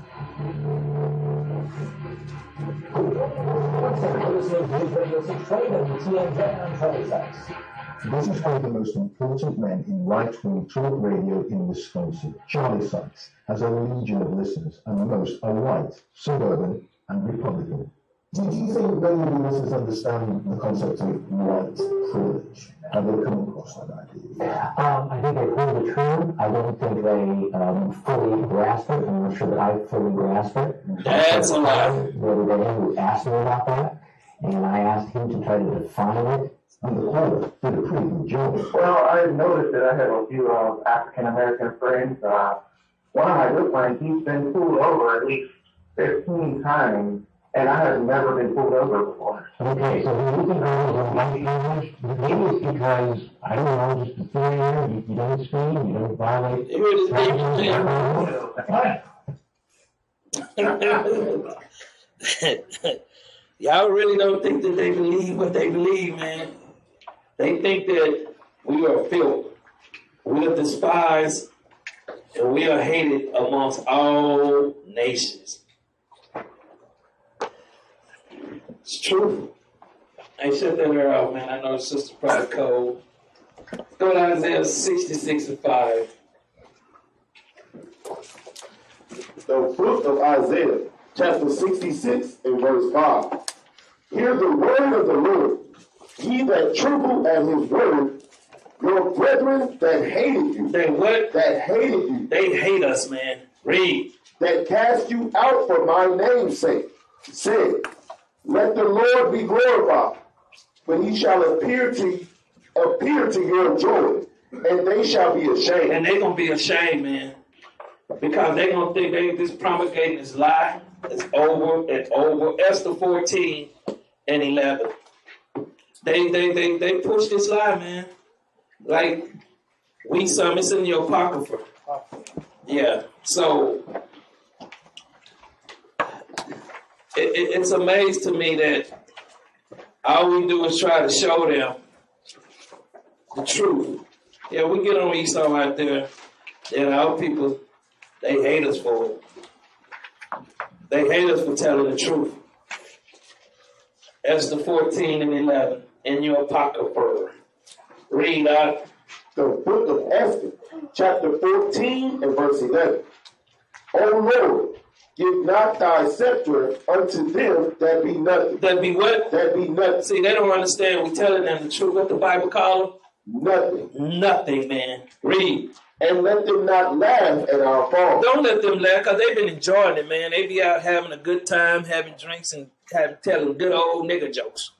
This is one of the most important men in right-wing talk radio in Wisconsin. Charlie Sykes has a legion of listeners, and most are white, suburban, and Republican. Do you think many of the listeners understand the concept of white privilege? Have they come across that idea? I think they've heard the term. I don't think they fully grasp it. I'm not sure that I fully grasp it. That's a lie. The other day, who asked me about that, and I asked him to try to define it. And the caller did a pretty good job. Well, I noticed that I have a few African-American friends. One of my good friends, he's been pulled over at least 15 times, and I have never been pulled over before. Okay, so when you think of white privilege, maybe it's because, I don't know, just the theory, you don't speed, you don't violate. Y'all really don't think that they believe what they believe, man. They think that we are filth, we are despised, and we are hated amongst all nations. It's true. Hey, shut that air out, man. I know the sister probably cold. Go to Isaiah 66:5. The book of Isaiah, chapter 66 and verse 5. Hear the word of the Lord. Ye that tremble at his word, your brethren that hated you. They what? That hated you. They hate us, man. Read. That cast you out for my name's sake, said, let the Lord be glorified, for he shall appear to your joy, and they shall be ashamed. And they're going to be ashamed, man. Because they're going to think they this promulgating this lie. It's over. It's over. Esther 14 and 11. They push this lie, man. Like, it's in your apocrypha. Yeah. So, it's amazing to me that all we do is try to show them the truth. Yeah, we get on Esau out there, and our people, they hate us for it. They hate us for telling the truth. Esther 14 and 11 in your apocrypha. Read out. The book of Esther, chapter 14 and verse 11. O Lord, give not thy scepter unto them that be nothing. That be what? That be nothing. See, they don't understand. We're telling them the truth. What the Bible call them? Nothing. Nothing, man. Read. And let them not laugh at our fall. Don't let them laugh, because they've been enjoying it, man. They be out having a good time, having drinks, and telling good old nigga jokes.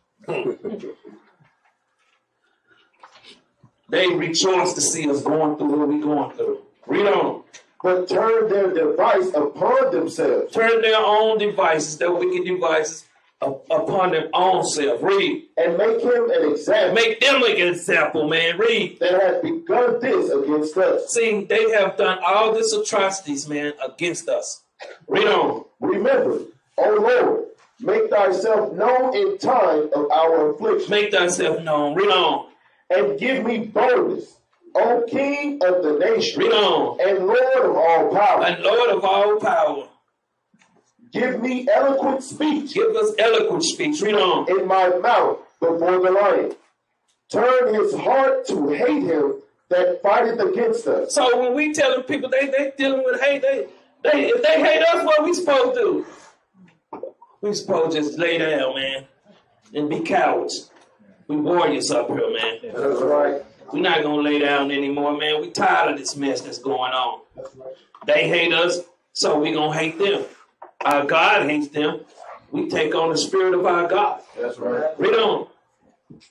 They rejoice to see us going through what we're going through. Read on. But turn their device upon themselves. Turn their own devices, their wicked devices, upon their own self. Read. And make him an example. Make them an example, man. Read. That has begun this against us. See, they have done all these atrocities, man, against us. Read on. Remember, O Lord, make thyself known in time of our affliction. Make thyself known. Read on. And give me boldness, O King of the nation. Read on. And Lord of all power. And Lord of all power. Give me eloquent speech. Give us eloquent speech. Read on. In my mouth before the lion. Turn his heart to hate him that fighteth against us. So when we telling people they dealing with hate, if they hate us, what we supposed to do? We supposed to just lay down, man, and be cowards. We warriors up here, man. That's right. We're not gonna lay down anymore, man. We tired of this mess that's going on. They hate us, so we gonna hate them. Our God hates them. We take on the spirit of our God. That's right. Read on.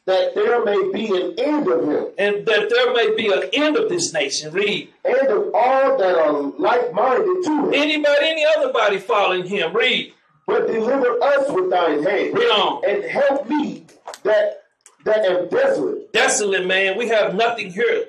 That there may be an end of him. And that there may be an end of this nation. Read. And of all that are like-minded to him. Any other body following him. Read. But deliver us with thine hand. Read on. And help me that am desolate. Desolate, man. We have nothing here.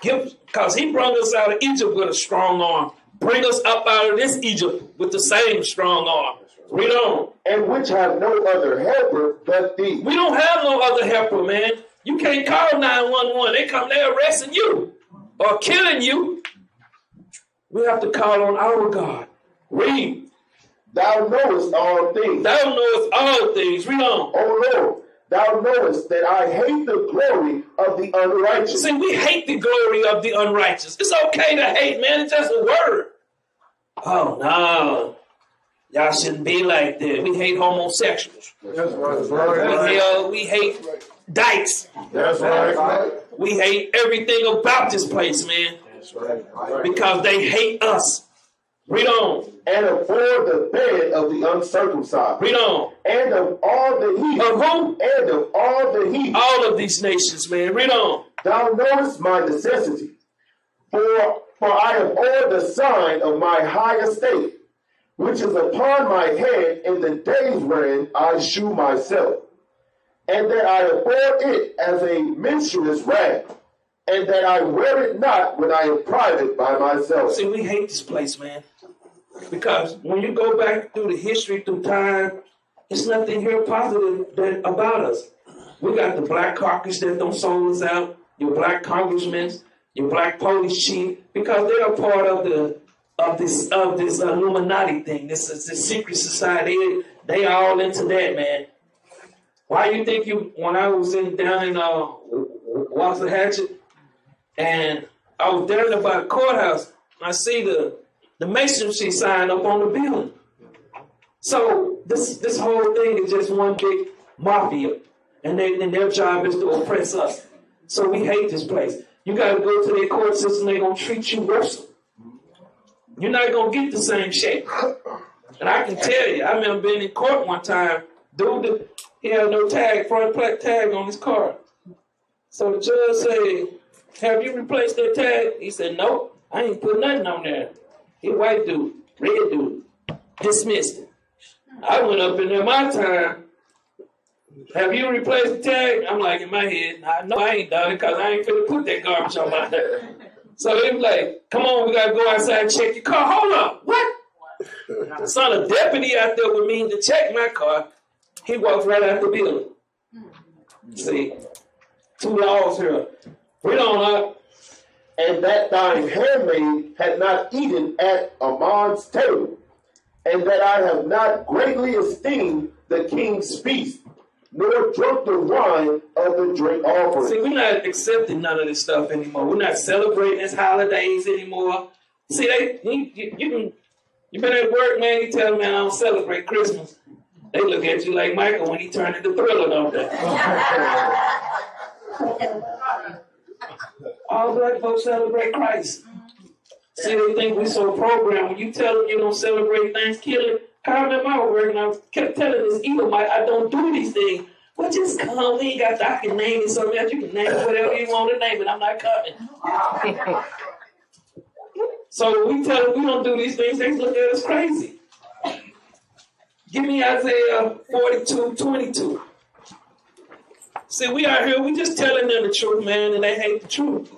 Because he brought us out of Egypt with a strong arm. Bring us up out of this Egypt with the same strong arm. Read on. And which have no other helper but thee. We don't have no other helper, man. You can't call 911. They come there arresting you or killing you. We have to call on our God. Read. Thou knowest all things. Thou knowest all things. Read on. O Lord, thou knowest that I hate the glory of the unrighteous. See, we hate the glory of the unrighteous. It's okay to hate, man. It's just a word. Oh, no. Y'all shouldn't be like that. We hate homosexuals. That's right. We hate dykes. That's right. We hate everything about this place, man. That's right. Because they hate us. Read on. And abhor the bed of the uncircumcised. Read on. And of all the heathen. Of who? And of all the heathen. All of these nations, man. Read on. Thou knowest my necessity. For I abhor the sign of my high estate, which is upon my head in the days wherein I shew myself, and that I abhor it as a menstruous rag, and that I wear it not when I am private by myself. See, we hate this place, man. Because when you go back through the history, through time, there's nothing here positive about us. We got the black caucus that don't sold us out, your black congressmen, your black police chief, because they are part of this Illuminati thing. This is the secret society. They all into that, man. Why you think when I was down in Waxahachie, and I was down by the courthouse, I see the masonry sign up on the building. So this whole thing is just one big mafia, and their job is to oppress us. So we hate this place. You got to go to their court system, they're going to treat you worse. You're not going to get the same shape. And I can tell you, I remember being in court one time, dude, he had no tag, front plate tag on his car. So the judge said, have you replaced that tag? He said, no, I ain't put nothing on there. He white dude, red dude, dismissed it. I went up in there my time. Have you replaced the tag? I'm like, in my head, no, I ain't done it because I ain't finna put that garbage on my head. So they was like, come on, we got to go outside and check your car. Hold up, what? I saw a deputy out there with me to check my car. He walked right out the building. See, 2 laws here. Read on up. And that thine handmaid had not eaten at Amon's table, and that I have not greatly esteemed the king's feast, nor drunk the wine of the drink offering. See, we're not accepting none of this stuff anymore. We're not celebrating his holidays anymore. See, you been at work, man, you tell them, man, I don't celebrate Christmas. They look at you like Michael when he turned into Thriller, don't they? All black folks celebrate Christ. See, they think we so programmed. When you tell them you don't celebrate Thanksgiving, call them out work. And I kept telling this Edomite, I don't do these things. Well, just come. We ain't got I can name it something else. You can name it whatever you want to name it. I'm not coming. So we tell them we don't do these things. They look at us crazy. Give me Isaiah 42:22. See, we out here, we just telling them the truth, man, and they hate the truth.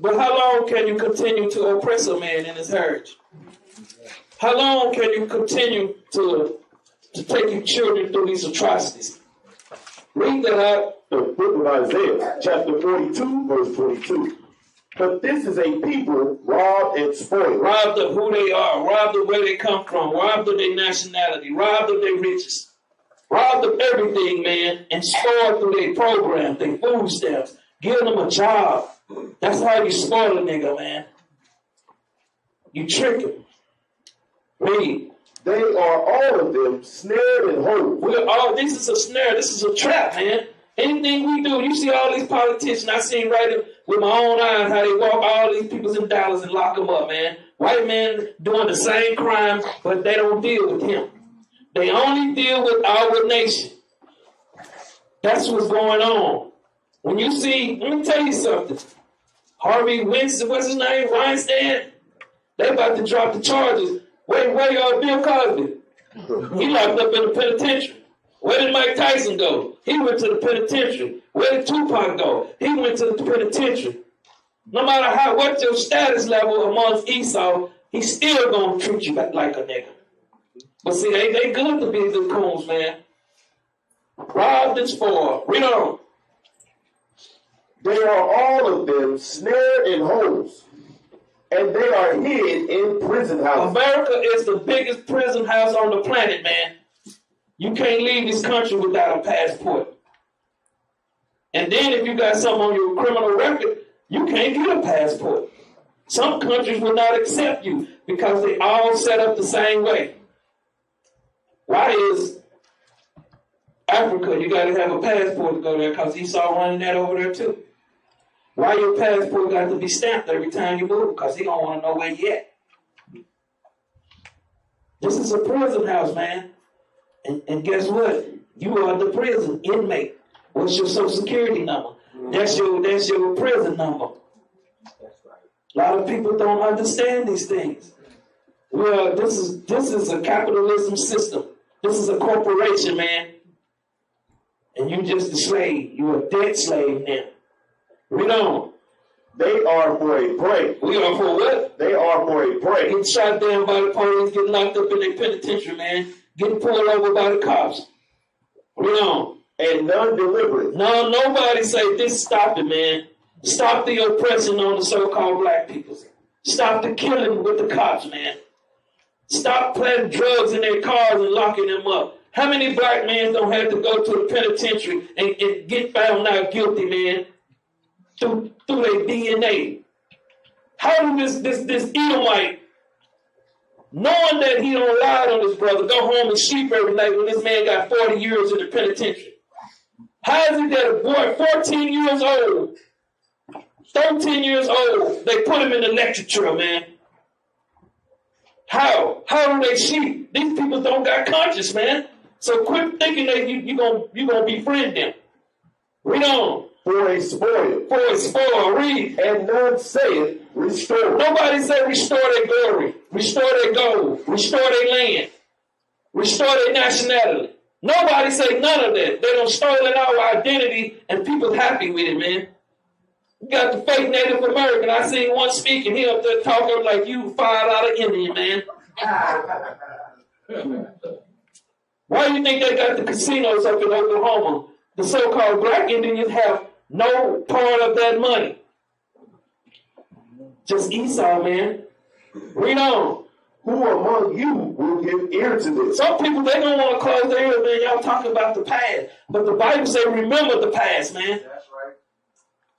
But how long can you continue to oppress a man in his heritage? How long can you continue to take your children through these atrocities? Read that out. The book of Isaiah, chapter 42, verse 22. But this is a people robbed and spoiled. Robbed of who they are, robbed of where they come from, robbed of their nationality, robbed of their riches, robbed of everything, man, and spoiled through their program, their food stamps, giving them a job. That's how you spoil a nigga, man. You trick him. Read. They are all of them snared and hold. This is a snare. This is a trap, man. Anything we do, you see all these politicians. I seen right with my own eyes how they walk all these people in Dallas and lock them up, man. White men doing the same crime, but they don't deal with him. They only deal with our nation. That's what's going on. When you see, let me tell you something. Harvey Weinstein, what's his name? Weinstein? They about to drop the charges. Where Bill Cosby? He locked up in the penitentiary. Where did Mike Tyson go? He went to the penitentiary. Where did Tupac go? He went to the penitentiary. No matter what your status level amongst Esau, he's still gonna treat you like a nigga. But see, they good to be the coons, man. Robbed and spoiled. Read on. They are all of them snared in holes, and they are hid in prison houses. America is the biggest prison house on the planet, man. You can't leave this country without a passport. And then if you got something on your criminal record, you can't get a passport. Some countries will not accept you because they all set up the same way. Why is Africa, you got to have a passport to go there because Esau running that over there too? Why your passport got to be stamped every time you move? Because he don't want to know where you at. This is a prison house, man. And guess what? You are the prison inmate. What's your social security number? That's your prison number. A lot of people don't understand these things. Well, this is a capitalism system. This is a corporation, man. And you just a slave. You're a debt slave now. Read on. They are for a prey. We are for what? They are for a prey. Getting shot down by the police, getting locked up in their penitentiary, man. Getting pulled over by the cops. Read on. And none deliberate. No, nobody say this. Stop it, man. Stop the oppression on the so-called black people. Stop the killing with the cops, man. Stop planting drugs in their cars and locking them up. How many black men don't have to go to the penitentiary and get found out guilty, man? Through their DNA. How did this Edomite, knowing that he don't lie on his brother, go home and sleep every night when this man got 40 years in the penitentiary? How is it that a boy 14 years old, 13 years old, they put him in the electric chair, man? How do they sleep? These people don't got conscience, man. So quit thinking that you gonna befriend them. Read on. For a spoil. For a spoil. Read. And none saith restore. Nobody said restore their glory, restore their gold, restore their land, restore their nationality. Nobody said none of that. They done stolen our identity and people happy with it, man. You got the fake Native American. I seen one speaking. He up there talking like you $5 Indian, man. Why do you think they got the casinos up in Oklahoma? The so-called black Indians have no part of that money. Just Esau, man. Read on. Who among you will give ear to this? Some people, they don't want to close their ears, man. Y'all talking about the past. But the Bible says remember the past, man. That's right.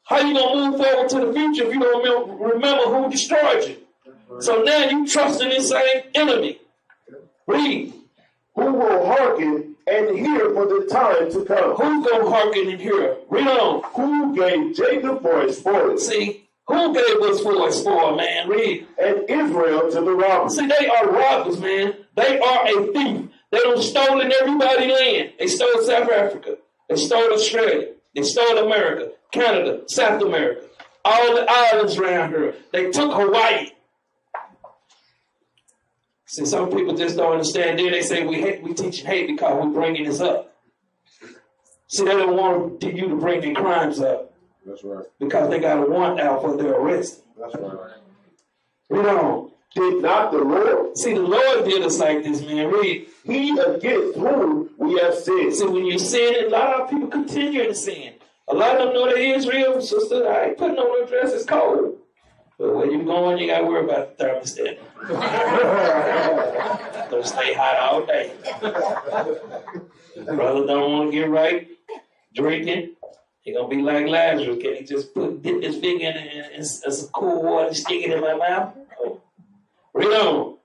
How you going to move forward to the future if you don't remember who destroyed you? Right. So now you trust in this same enemy. Read. Who will hearken and hear for the time to come. Who's going to hearken and hear? Read on. Who gave Jacob for a spoil? See, who gave us for a spoil, man? Read. And Israel to the robbers. See, they are robbers, man. They are a thief. They done stolen everybody's land. They stole South Africa. They stole Australia. They stole America, Canada, South America, all the islands around here. They took Hawaii. See, some people just don't understand. Then they say we teach hate because we're bringing this up. See, they don't want you to bring their crimes up. That's right. Because they got a warrant out for their arrest. That's right. Read on. Did not the Lord? See, the Lord did us like this, man. Read. He against whom we have sinned. See, when you sin, a lot of people continue to sin. A lot of them know they're Israel, sister. I ain't putting on no dress, it's cold. But when you're going, you got to worry about the thermostat. Don't stay hot all day. Brother don't want to get right drinking. He going to be like Lazarus. Can he just dip his finger in some cool water and stick it in my mouth? Read on.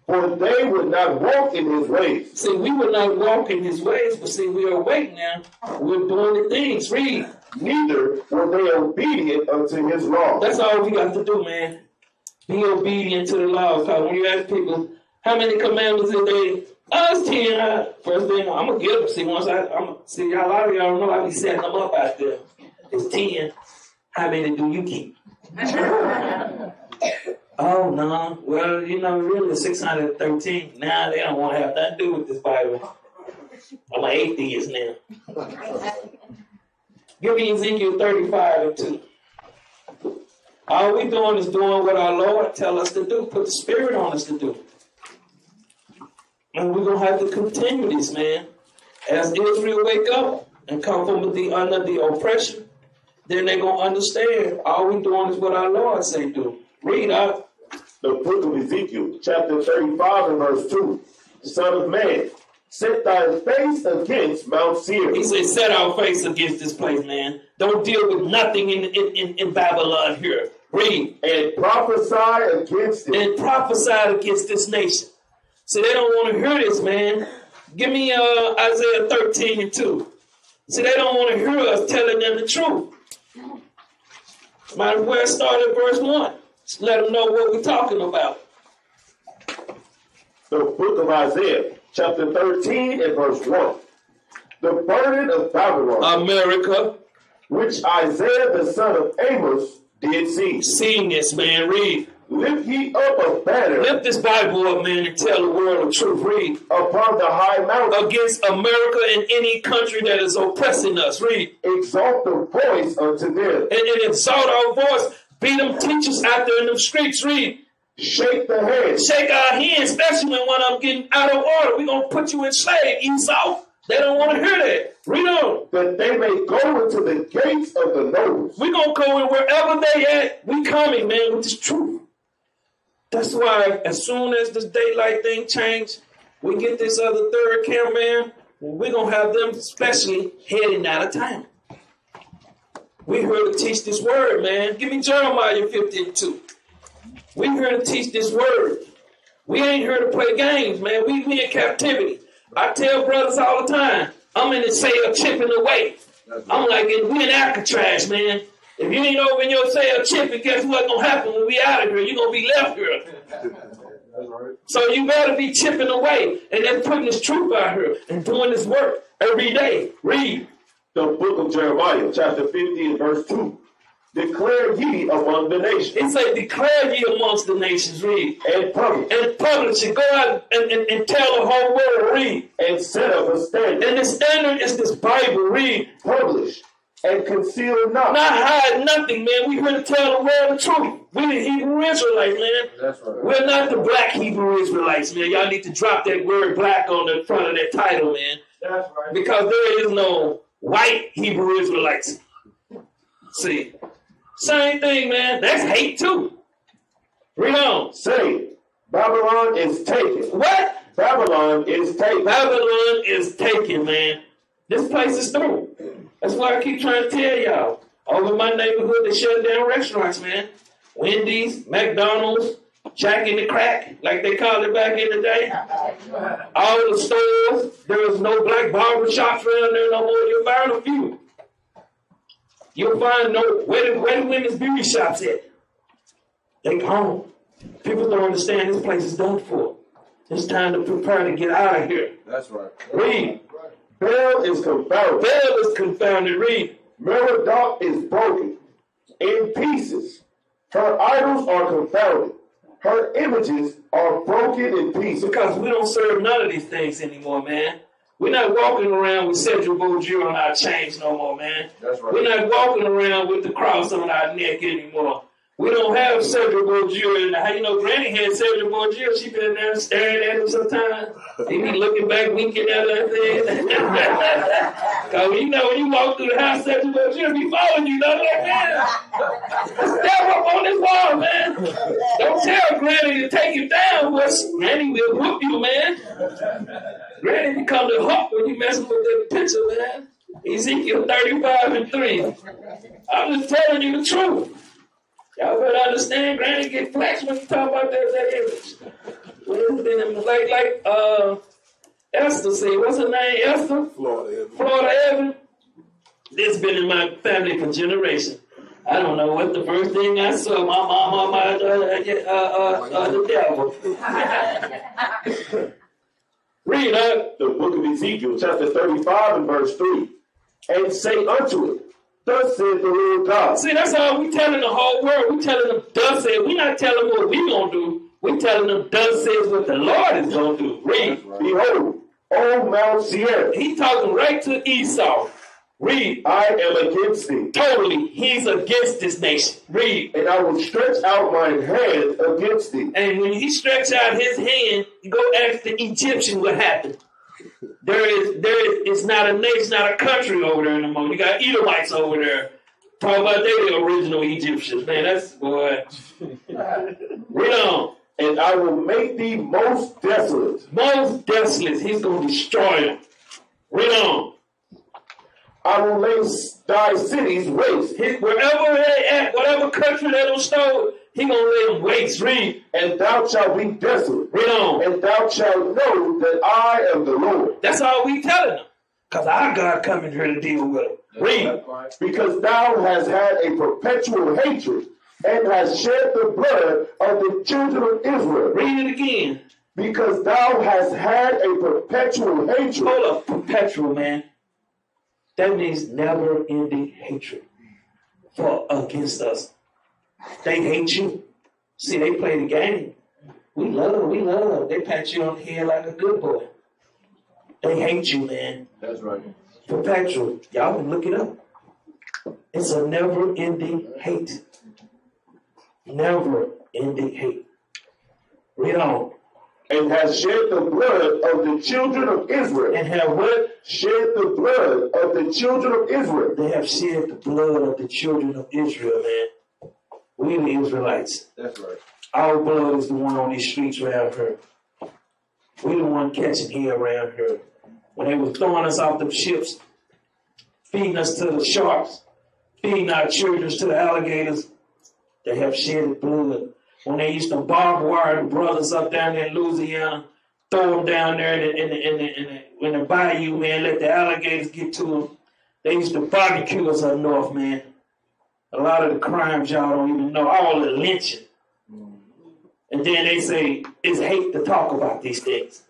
For they would not walk in his ways. See, we would not walk in his ways, but see, we are awake now. We're doing the things. Read. Neither were they obedient unto his law. That's all we got to do, man. Be obedient to the law. Because when you ask people, how many commandments is there? It's 10. First thing, I'm going to get them. See, see, a lot of y'all know I be setting them up out there. It's 10. How many do you keep? Oh, no. Well, really 613. Now they don't want to have nothing to do with this Bible. I'm an atheist now. Give me Ezekiel 35:2. All we doing is doing what our Lord tell us to do. Put the Spirit on us to do. And we're going to have to continue this, man. As Israel wake up and come from under the oppression, then they're going to understand all we doing is what our Lord say do. Read out. The book of Ezekiel, chapter 35 and verse 2. Son of man, set thy face against Mount Seir. He said, set our face against this place, man. Don't deal with nothing in Babylon here. Read. And prophesy against it. And prophesy against this nation. See, they don't want to hear this, man. Give me Isaiah 13:2. See, they don't want to hear us telling them the truth. Might as well start at verse 1. Just let them know what we're talking about. The book of Isaiah, chapter 13 and verse 1. The burden of Babylon. America. Which Isaiah the son of Amos did see. Seen this, man. Read. Lift ye up a banner. Lift this Bible up, man, and tell the world the truth. Read. Upon the high mountain. Against America and any country that is oppressing us. Read. Exalt the voice unto them. And exalt our voice. Be them teachers out there in them streets. Read. Shake the hand. Shake our hands, especially when I'm getting out of order. We're going to put you in slave, Esau. They don't want to hear that. Read on. That they may go into the gates of the nobles. We're going to go in wherever they at. We coming, man, with this truth. That's why as soon as this daylight thing change, we get this other third cameraman, we're going to have them especially heading out of town. We're here to teach this word, man. Give me Jeremiah 15:2. We're here to teach this word. We ain't here to play games, man. We in captivity. I tell brothers all the time, I'm in the cell chipping away. I'm like, we in Alcatraz, man. If you ain't over in your cell chipping, guess what's going to happen when we out of here? You're going to be left here. So you better be chipping away and then putting this truth out here and doing this work every day. Read. The book of Jeremiah, chapter 50 and verse 2. Declare ye among the nations. It say, declare ye amongst the nations. Read. And publish. And publish it. Go out and tell the whole world. Read. And set up a standard. And the standard is this Bible. Read. Publish. And conceal not. Not hide nothing, man. We here to tell the world the truth. We the Hebrew Israelites, man. That's right. We're not the black Hebrew Israelites, man. Y'all need to drop that word black on the front of that title, man. That's right. Because there is no white Hebrew Israelites. See. Same thing, man. That's hate too. Read on. Say, Babylon is taken. What? Babylon is taken. Babylon is taken, man. This place is through. That's why I keep trying to tell y'all. Over in my neighborhood, they shut down restaurants, man. Wendy's, McDonald's, Jack in the Crack, like they called it back in the day. All the stores, there was no black barber shops around there no more. You'll find a few. You'll find where the women's beauty shops at. They gone. People don't understand this place is done for. It's time to prepare to get out of here. That's right. Read. Baal is confounded. Baal is confounded. Read. Merodach is broken in pieces. Her idols are confounded. Her images are broken in pieces. Because we don't serve none of these things anymore, man. We're not walking around with Cedric Beaudieu on our chains no more, man. That's right. We're not walking around with the cross on our neck anymore. We don't have Cedric Beaudieu. And how you know Granny had Cedric Beaudieu? She been there staring at him sometimes. He be looking back, winking at her and things. Because you know when you walk through the house, Cedric Beaudieu be following you. Don't let man. Step up on this wall, man. Don't tell Granny to take you down. Granny will whoop you, man. Granny become the hook when you messing with that picture, man. Ezekiel 35:3. I'm just telling you the truth. Y'all better understand, Granny get flashed when you talk about that image. Like Esther said, what's her name? Esther? Florida Evan. This been in my family for generations. I don't know what the first thing I saw. My mama, the devil. Read the book of Ezekiel, chapter 35 and verse 3. And say unto it, thus said the Lord God. See, that's how we telling the whole world. We telling them, thus said. We not telling them what we gonna do. We telling them, thus says what the Lord is gonna do. Read. Right. Behold, O Mount Seir. He talking right to Esau. Read. I am against thee. Totally. He's against this nation. Read. And I will stretch out mine hand against thee. And when he stretch out his hand, you go ask the Egyptian what happened. It's not a nation, not a country over there anymore. You got Edomites over there. Talk about they the original Egyptians. Man, that's, boy. Read on. And I will make thee most desolate. Most desolate. He's going to destroy them. Read on. I will lay thy cities waste. Wherever they at, whatever country they don't stole, he going to lay them waste. Read. And thou shalt be desolate. Read on. And thou shalt know that I am the Lord. That's all we telling them. Because our God coming here to deal with them. Read. Because thou hast had a perpetual hatred and hast shed the blood of the children of Israel. Read it again. Because thou hast had a perpetual hatred. Hold up, perpetual, man. That means never-ending hatred against us. They hate you. See, they play the game. We love. They pat you on the head like a good boy. They hate you, man. That's right. Perpetual. Y'all can look it up. It's a never-ending hate. Never-ending hate. Read on. And has shed the blood of the children of Israel. And have what? Shed the blood of the children of Israel. They have shed the blood of the children of Israel, man. We the Israelites. That's right. Our blood is the one on these streets around here. We the one catching here around here. When they were throwing us off the ships, feeding us to the sharks, feeding our children to the alligators, they have shed blood. When they used to barbed wire the brothers up down there in Louisiana, throw them down there in the bayou, man, let the alligators get to them. They used to barbecue us up north, man. A lot of the crimes y'all don't even know, all the lynching. And then they say it's hate to talk about these things.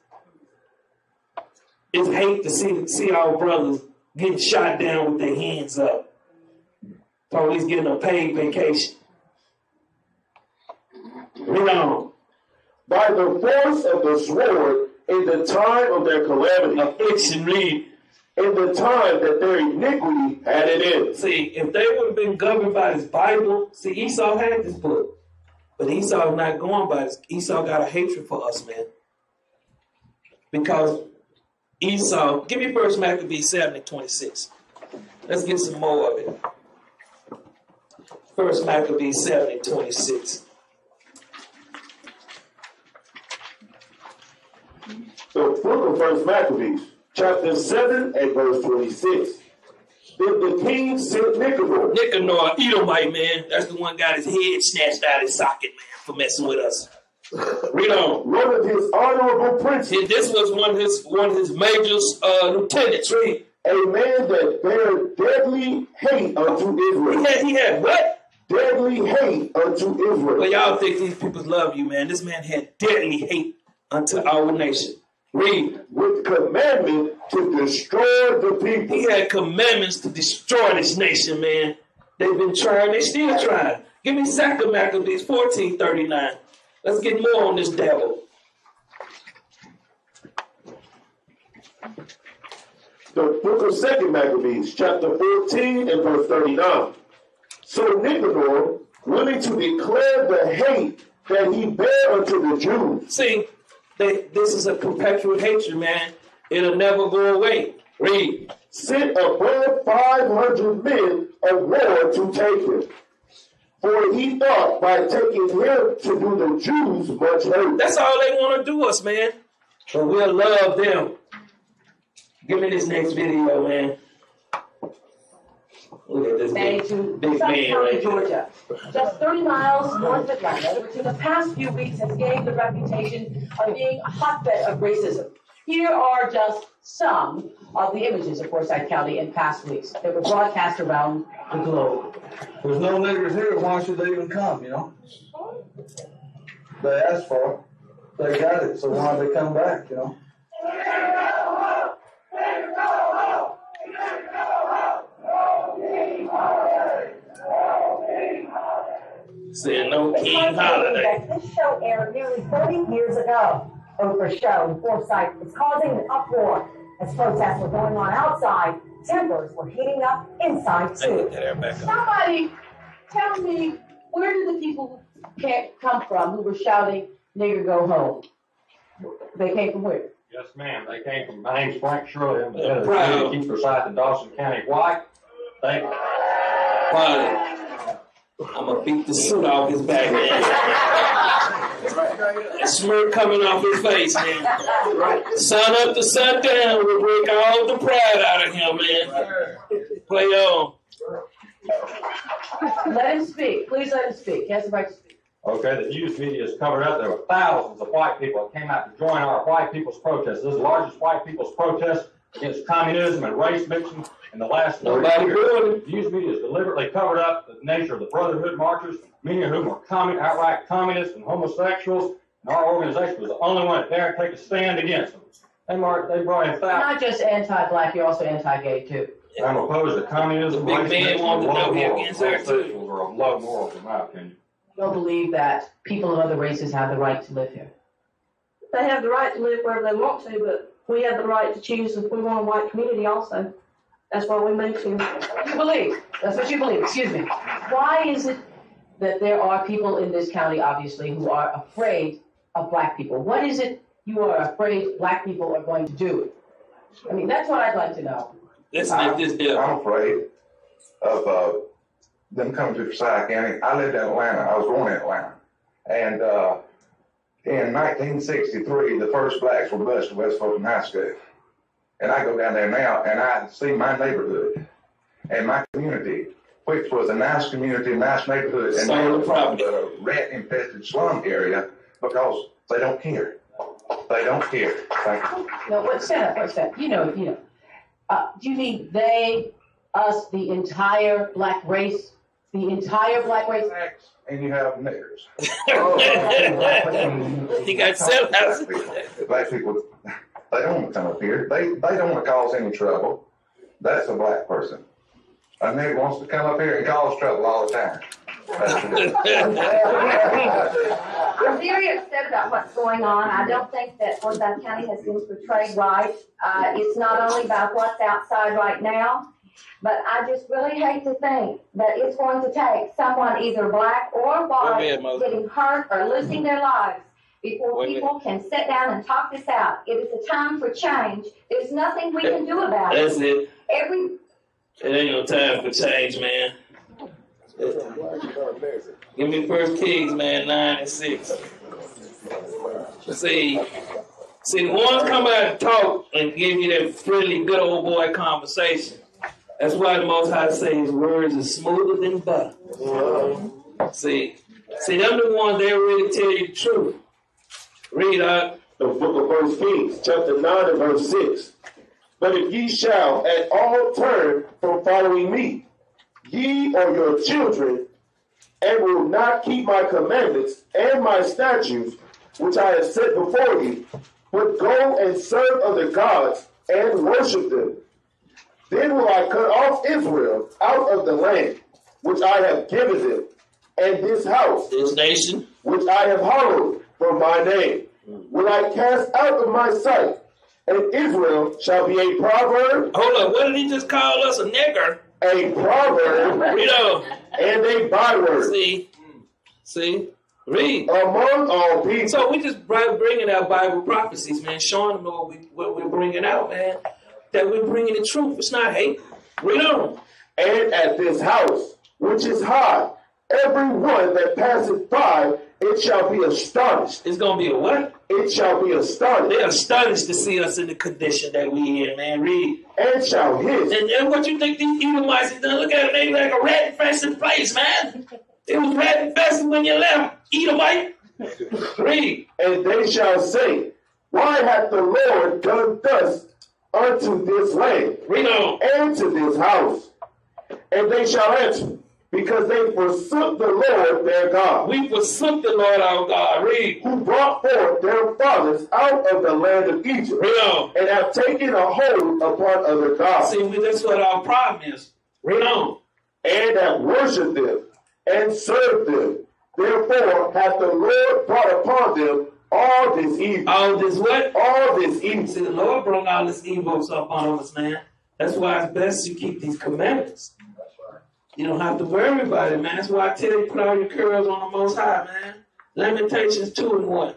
It's hate to see our brothers getting shot down with their hands up. Police getting a paid vacation. Read on. By the force of the sword in the time of their calamity. Affliction, read. In the time that their iniquity had it in. See, if they would have been governed by this Bible, see, Esau had this book. But Esau not going by this. Esau got a hatred for us, man. Because Esau, give me 1 Maccabees 7:26. Let's get some more of it. 1 Maccabees 7:26. The book of 1 Maccabees, chapter 7 and verse 26. Then the king sent Nicanor. Nicanor, Edomite, man. That's the one got his head snatched out of his socket, man, for messing with us. Read on. One of his honorable princes. This was one of his major lieutenants. Read. A man that bare deadly hate unto Israel. He had what? Deadly hate unto Israel. Well, y'all think these people love you, man. This man had deadly hate unto our nation. Read. With commandment to destroy the people. He had commandments to destroy this nation, man. They've been trying. They still trying. Give me 2 Maccabees 14:39. Let's get more on this devil. The book of 2 Maccabees, chapter 14 and verse 39. So Nicanor, willing to declare the hate that he bare unto the Jews. See, this is a perpetual hatred, man. It'll never go away. Read. Sent above 500 men of war to take him. For he thought by taking him to do the Jews much hurt. That's all they want to do us, man. But we'll love them. Give me this next video, man. Look at this big man right Georgia, just 30 miles north of Atlanta, which in the past few weeks has gained the reputation of being a hotbed of racism. Here are just some of the images of Forsyth County in past weeks that were broadcast around the globe. There's no niggers here. Why should they even come, you know? They asked for it. They got it, so why don't they come back, you know? Saying no King Holiday. This show aired nearly 30 years ago. Oprah's show in Forsyth is causing an uproar as protests were going on outside. Tempers were heating up inside too. Somebody tell me, where did the people come from who were shouting, "Nigger, go home"? They came from where? Yes, ma'am. They came from, my name's Frank Shirley. I'm the head of the city keep Forsyth and Dawson County White. Thank you. I'm going to beat the suit off his back, man. That smirk coming off his face, man. Sun up to sun down will break all the pride out of him, man. Play on. Let him speak. Please let him speak. He has the right to speak. Okay, the news media is covered up. There were thousands of white people that came out to join our white people's protest. This is the largest white people's protest against communism and race mixing in the last 30 years. The news media has deliberately covered up the nature of the Brotherhood marchers, many of whom were outright communists and homosexuals, and our organization was the only one that dared take a stand against them. They brought in thousands. You're not just anti-black, you're also anti-gay too. I'm opposed to communism, race mixing, and low morals. Homosexuals are of low morals, in my opinion. You don't believe that people of other races have the right to live here? They have the right to live wherever they want to, but we have the right to choose if we want a white community also. That's why we moved here. You believe. That's what you believe. Excuse me. Why is it that there are people in this county, obviously, who are afraid of black people? What is it you are afraid black people are going to do? I mean, that's what I'd like to know. I'm afraid of them coming to Forsyth County. I lived in Atlanta. I was born in Atlanta. And in 1963, the first blacks were bused at West Fulton High School. And I go down there now, and I see my neighborhood and my community, which was a nice community, a nice neighborhood, and now it's a rat-infested slum area because they don't care. They don't care. Thank you. No, what's that? You know. Do you mean they, us, the entire black race? The entire black race? And you have niggers. You got sellouts. Black people, they don't want to come up here. They don't want to cause any trouble. That's a black person. A nigger wants to come up here and cause trouble all the time. I'm very upset about what's going on. I don't think that Forsyth County has been portrayed right. It's not only about what's outside right now, but I just really hate to think that it's going to take someone either black or white getting hurt or losing their lives before people can sit down and talk this out. It is a time for change. There's nothing we can do about it. That's it. It ain't no time for change, man. Give me 1 Kings, man, 9 and 6. See, one come out and talk and give you that friendly, good old boy conversation. That's why the Most High says his words are smoother than butter. See, them the ones that really tell you the truth. Read out. The book of 1 Kings, chapter 9 and verse 6. But if ye shall at all turn from following me, ye or your children, and will not keep my commandments and my statutes, which I have set before you, but go and serve other gods and worship them, then will I cut off Israel out of the land which I have given them, and this house, this nation, which I have hallowed for my name, will I cast out of my sight, and Israel shall be a proverb. Hold up, what did he just call us? A nigger? A proverb, and a byword. See, read. Among all people. So we just bringing out Bible prophecies, man, showing them what we're bringing out, man. That we're bringing the truth. It's not hate. Read on. And at this house, which is high, every one that passeth by, it shall be astonished. It's going to be a what? It shall be astonished. They're astonished to see us in the condition that we in, man. Read. And shall hiss. And what you think these Edomites have done? Look at it, they like a rat infested place, man. It was rat infested when you left, Edomite. Read. And they shall say, why hath the Lord done thus unto this land? Read on. And to this house? And they shall answer, because they forsook the Lord their God. We forsook the Lord our God. Read. Who brought forth their fathers out of the land of Egypt. Read on. And have taken a hold upon other gods. See, that's what our problem is. Read on. And have worshipped them and served them. Therefore hath the Lord brought upon them all this evil. All this what? All this evil. See, the Lord brought all this evil upon us, man. That's why it's best you keep these commandments. You don't have to worry about it, man. That's why I tell you, put all your curls on the Most High, man. Lamentations 2 and 1.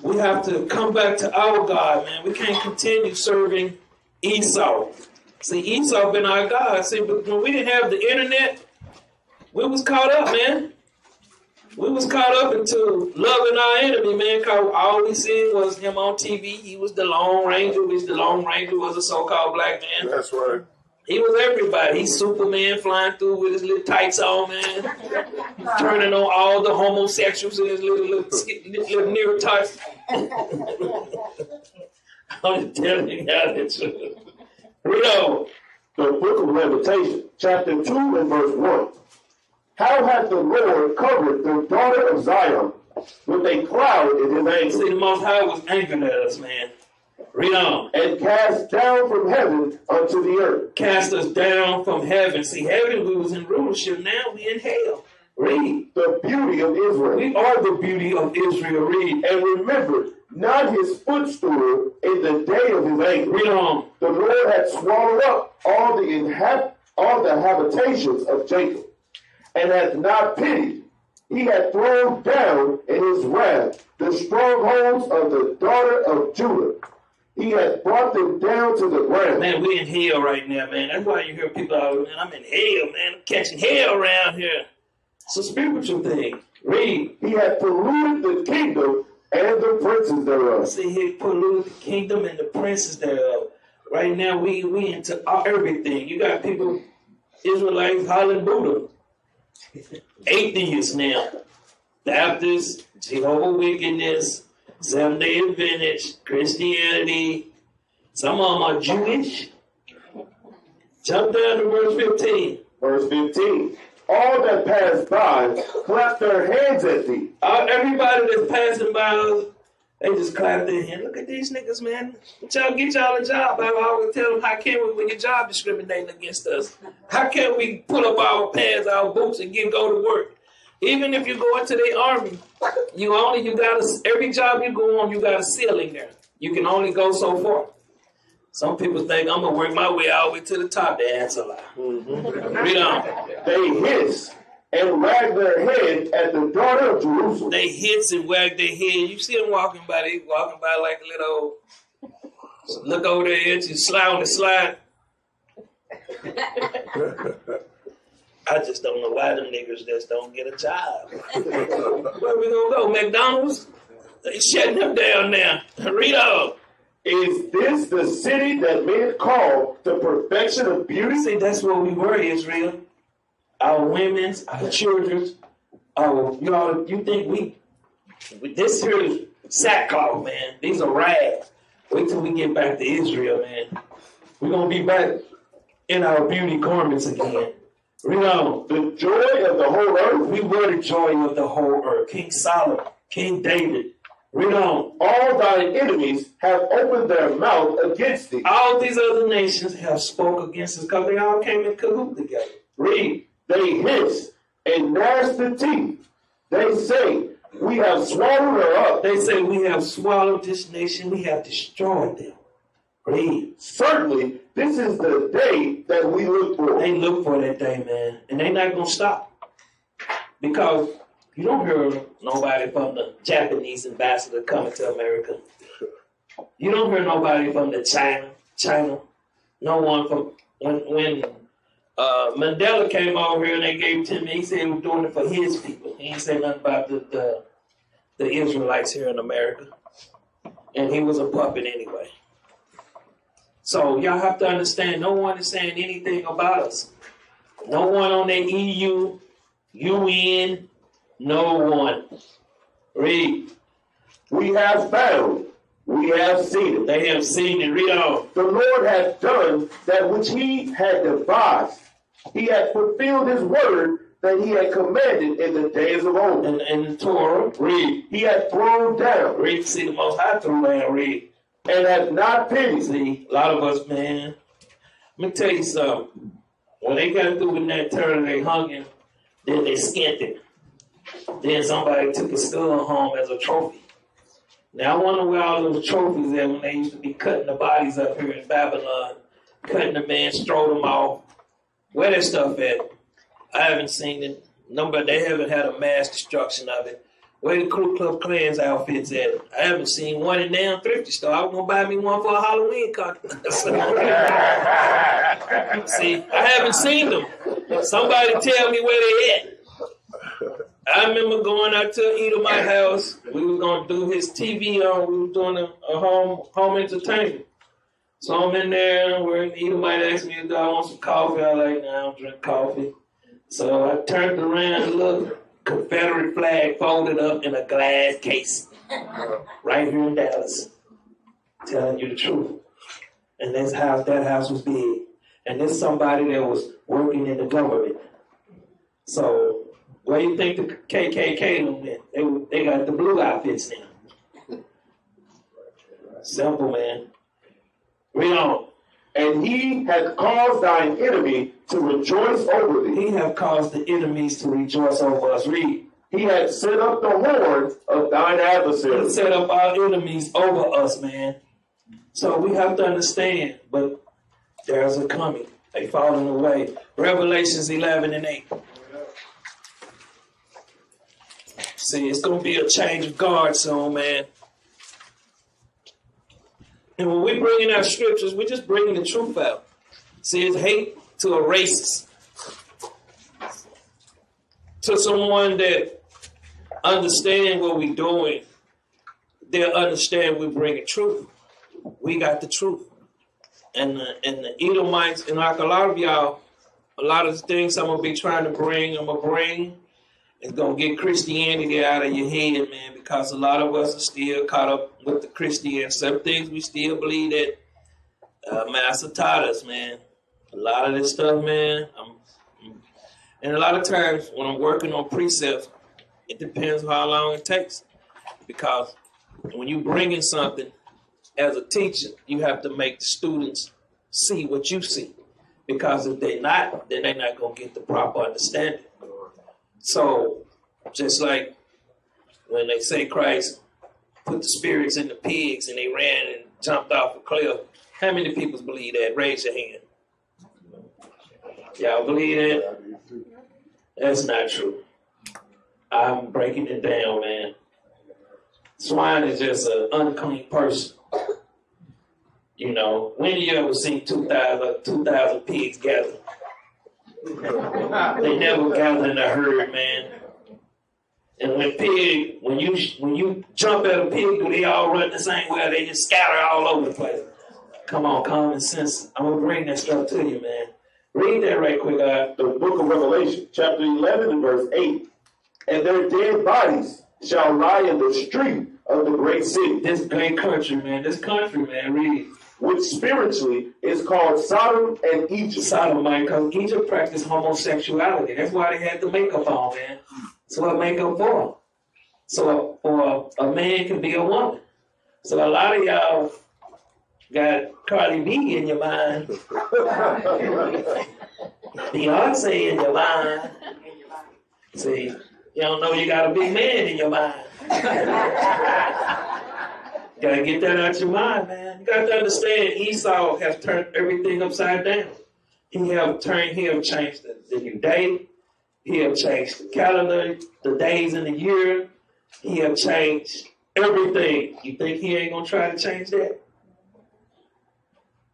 We have to come back to our God, man. We can't continue serving Esau. See, Esau been our God. See, but when we didn't have the internet, we was caught up, man. We was caught up into loving our enemy, man, because all we seen was him on TV. He was the Lone Ranger. The Lone Ranger was a so-called black man. That's right. He was everybody. He's Superman flying through with his little tights on, man. Turning on all the homosexuals in his little near tights. I'm telling you how the truth. Read on. The book of Lamentations, chapter 2 and verse 1. How hath the Lord covered the daughter of Zion with a cloud in his anger? See, the Most High was angry at us, man. Read on. And cast down from heaven unto the earth. Cast us down from heaven. See, heaven, we was in rulership. Now we in hell. Read. The beauty of Israel. We are the beauty of Israel. Read. And remember not his footstool in the day of his anger. Read on. The Lord had swallowed up all the habitations of Jacob, and hath not pitied. He had thrown down in his wrath the strongholds of the daughter of Judah. He had brought them down to the ground. Man, we in hell right now, man. That's why you hear people out, man, I'm in hell, man. I'm catching hell around here. It's a spiritual thing. Read. He had polluted the kingdom and the princes thereof. See, he polluted the kingdom and the princes thereof. Right now, we into everything. You got people, Israelites, hollering Buddha. Atheists now. Baptists, Jehovah's Witness, Seventh-day Adventist, Christianity. Some of them are Jewish. Jump down to verse 15. Verse 15. All that pass by clap their hands at thee. Everybody that's passing by us, they just clap their hands. Look at these niggas, man. Get y'all a job. I always tell them, how can we when your job discriminating against us? How can we put up our pants, our boots, and go to work? Even if you go into the army, every job you go on, you got a ceiling there. You can only go so far. Some people think I'm gonna work my way all the way to the top. That's a lie. Mm-hmm. Read on. They hiss and wag their head at the daughter of Jerusalem. They hiss and wag their head. You see them walking by. They walking by like a little. Look over there and you slide on the slide. I just don't know why them niggas just don't get a job. Where we gonna go? McDonald's? They shutting them down now. Read on. Is this the city that men call the perfection of beauty? See, that's what we were, Israel. Our women's, our children's, you think we This here is sackcloth, man. These are rags. Wait till we get back to Israel, man. We're going to be back in our beauty garments again. Read on. The joy of the whole earth. We were the joy of the whole earth. King Solomon, King David. Read on. All thine enemies have opened their mouth against thee. All these other nations have spoke against us because they all came in cahoots together. Read. They hiss and gnash the teeth. They say, we have swallowed her up. They say, we have swallowed this nation. We have destroyed them. Read. Certainly, this is the day that we look for. They look for that day, man. And they're not going to stop. Because you don't hear nobody from the Japanese ambassador coming to America. You don't hear nobody from the China. No one from, when Mandela came over here and they gave it to me, he said he was doing it for his people. He didn't say nothing about the Israelites here in America. And he was a puppet anyway. So y'all have to understand, no one is saying anything about us. No one on the EU, UN, no one. Read. We have found, we have seen it. They have seen it. Read on. The Lord hath done that which he had devised. He had fulfilled his word that he had commanded in the days of old. And the Torah. Read. He had thrown down. Read. See, the Most High threw down. Read. And hath not pitied. See, a lot of us, man. Let me tell you something. When they got through with that turtle, they hung him. Then they skinned him. Then somebody took his skull home as a trophy. Now I wonder where all those trophies at when they used to be cutting the bodies up here in Babylon, cutting the man, strode them off. Where that stuff at? I haven't seen it. Nobody, they haven't had a mass destruction of it. Where the Ku Klux Klan's outfits at? I haven't seen one in damn thrifty store. I was gonna buy me one for a Halloween costume. See, I haven't seen them. Somebody tell me where they at. I remember going out to Edomite house. We were gonna do his TV on. We were doing a home entertainment. So I'm in there where Edomite asked me if I want some coffee. I was like, nah, I don't drink coffee. So I turned around and looked. Confederate flag folded up in a glass case. Right here in Dallas. Telling you the truth. And that house was big. And there's somebody that was working in the government. So where you think the KKK went? They got the blue outfits now. Simple, man. Read on. And he hath caused thine enemy to rejoice over thee. He hath caused the enemies to rejoice over us. Read. He hath set up the horns of thine adversaries. He set up our enemies over us, man. So we have to understand, but there's a coming. They falling away. Revelations 11 and 8. See, it's going to be a change of guard soon, man. And when we bring in our scriptures, we're just bringing the truth out. See, it's hate to a racist. To someone that understands what we're doing, they'll understand we're bringing truth. We got the truth. And the Edomites, and like a lot of y'all, a lot of the things I'm going to be trying to bring, it's going to get Christianity out of your head, man, because a lot of us are still caught up with the Christianity. Some things we still believe that Master taught us, man. A lot of this stuff, man, and a lot of times when I'm working on precepts, it depends how long it takes. Because when you bring in something, as a teacher, you have to make the students see what you see. Because if they're not, then they're not going to get the proper understanding. So, just like when they say Christ put the spirits in the pigs and they ran and jumped off a cliff, how many people believe that? Raise your hand. Y'all believe that? That's not true. I'm breaking it down, man. Swine is just an unclean person. You know, when you ever seen 2,000 pigs gather? They never gather in a herd, man. And when you jump at a pig, do they all run the same way? They just scatter all over the place. Come on, common sense. I'm gonna bring that stuff to you, man. Read that right quick, The book of Revelation, chapter 11 and verse 8. And their dead bodies shall lie in the street of the great city. This great country, man. This country, man. Read. Which spiritually is called Sodom and Egypt. Sodom, man, because Egypt practiced homosexuality. That's why they had the makeup on, man. That's what makeup for. So a man can be a woman. So a lot of y'all got Cardi B in your mind. Beyonce in your mind. See, you don't know you got a big man in your mind. Gotta get that out your mind, man. You got to understand, Esau has turned everything upside down. He have changed the new day. He have changed the calendar, the days in the year. He have changed everything. You think he ain't gonna try to change that?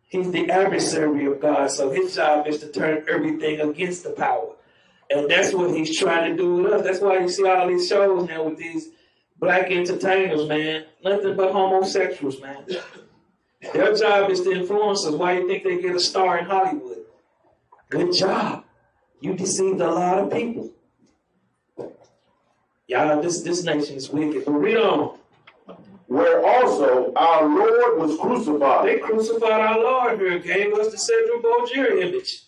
He's the adversary of God, so his job is to turn everything against the power. And that's what he's trying to do with us. That's why you see all these shows now with these black entertainers, man. Nothing but homosexuals, man. Their job is to influence us. Why do you think they get a star in Hollywood? Good job. You deceived a lot of people. Y'all, this nation is wicked. But read on. Where also our Lord was crucified. They crucified our Lord here, gave us the Cedric Beaujeu image.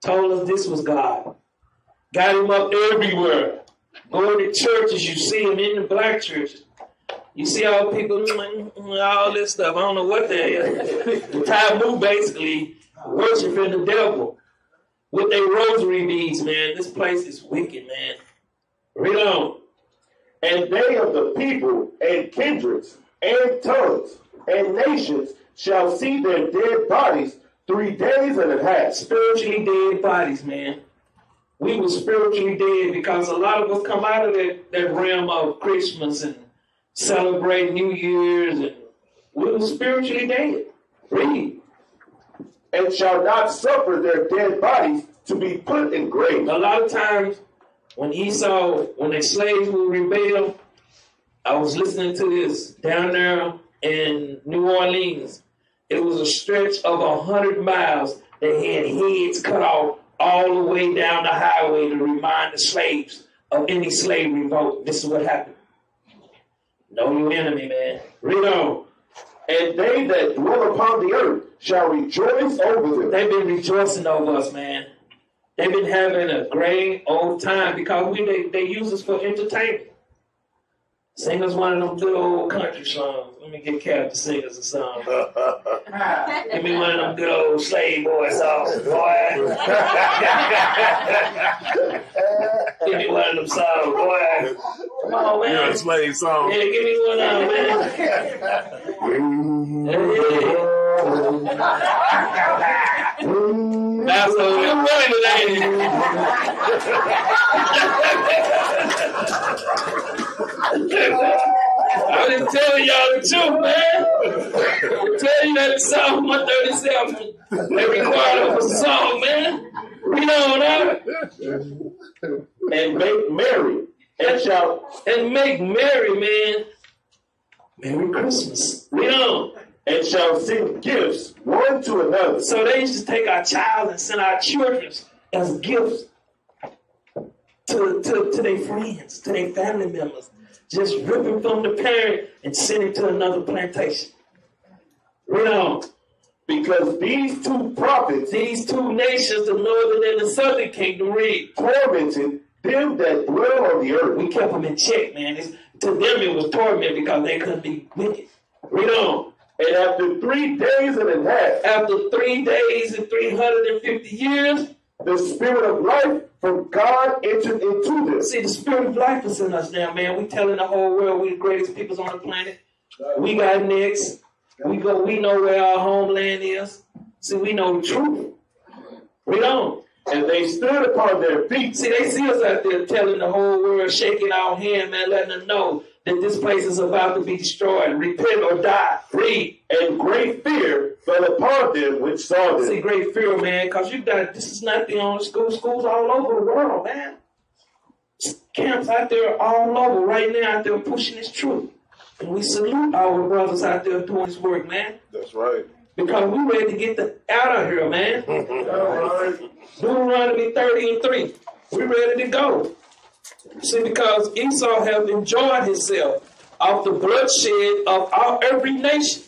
Told us this was God. Got him up everywhere. Go to churches, you see him in the black churches. You see all people doing all this stuff. I don't know what the hell. The Tamu basically worshiping the devil with their rosary beads, man. This place is wicked, man. Read on. And they of the people and kindreds and tongues and nations shall see their dead bodies 3 days and a half. Spiritually dead bodies, man. We were spiritually dead because a lot of us come out of that realm of Christmas and celebrate New Year's, and we were spiritually dead. Read. And shall not suffer their dead bodies to be put in graves. A lot of times when the slaves would rebel, I was listening to this down there in New Orleans. It was a stretch of 100 miles. They had heads cut off all the way down the highway to remind the slaves of any slave revolt. This is what happened. Know your enemy, man. Read on. And they that dwell upon the earth shall rejoice over them. They've been rejoicing over us, man. They've been having a great old time because they use us for entertainment. Sing us one of them good old country songs. Let me get Cap to sing us a song. Give me one of them good old slave boy songs, boy. Give me one of them songs, boy. Come on, man. You're a slave song. Yeah, give me one of them, man. That's so we're running today. I'm just telling y'all the truth, man. I'm telling you that Psalm 137, they require a song, man. Read on out. And make merry, and make merry, man. Merry Christmas. Read on. And shall send gifts one to another. So they used to take our child and send our children as gifts to their friends, to their family members. Just ripping from the parent and sending to another plantation. Read on. Because these two prophets, these two nations, the northern and the southern kingdom, read, tormented them that dwell on the earth. We kept them in check, man. To them it was torment because they couldn't be wicked. Read on. And after 3 days and a half, after 3 days and 350 years, the spirit of life from God entered into them. See, the spirit of life is in us now, man. We telling the whole world we the greatest peoples on the planet. We got necks. We know where our homeland is. See, we know the truth. Read on. And they stood upon their feet. See, they see us out there telling the whole world, shaking our hand, man, letting them know that this place is about to be destroyed. Repent or die. Read. And great fear fell upon them which saw them. See, great fear, man, because this is not the only school. Schools all over the world, man. Camps out there all over right now out there pushing this truth. And we salute our brothers out there doing this work, man. That's right. Because we ready to get out of here, man. Deuteronomy 30:3. We ready to go. See, because Esau have enjoyed himself off the bloodshed of every nation.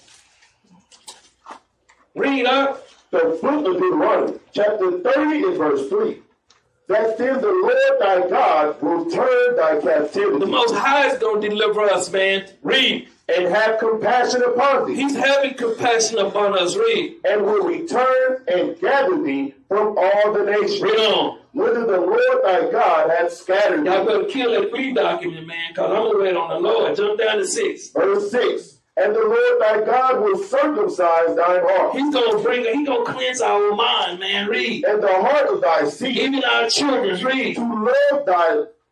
Read up. The book of Deuteronomy, chapter 30 and verse 3. That then the Lord thy God will turn thy captivity. The Most High is going to deliver us, man. Read. And have compassion upon thee. He's having compassion upon us. Read. And will return and gather thee from all the nations. Read on. Whither the Lord thy God hath scattered thee. Y'all better kill that free document, man, because I'm going to wait on the Lord. Jump down to 6. Verse 6. And the Lord thy God will circumcise thine heart. He's going to cleanse our mind, man. Read. And the heart of thy seed. Even our children. Read. To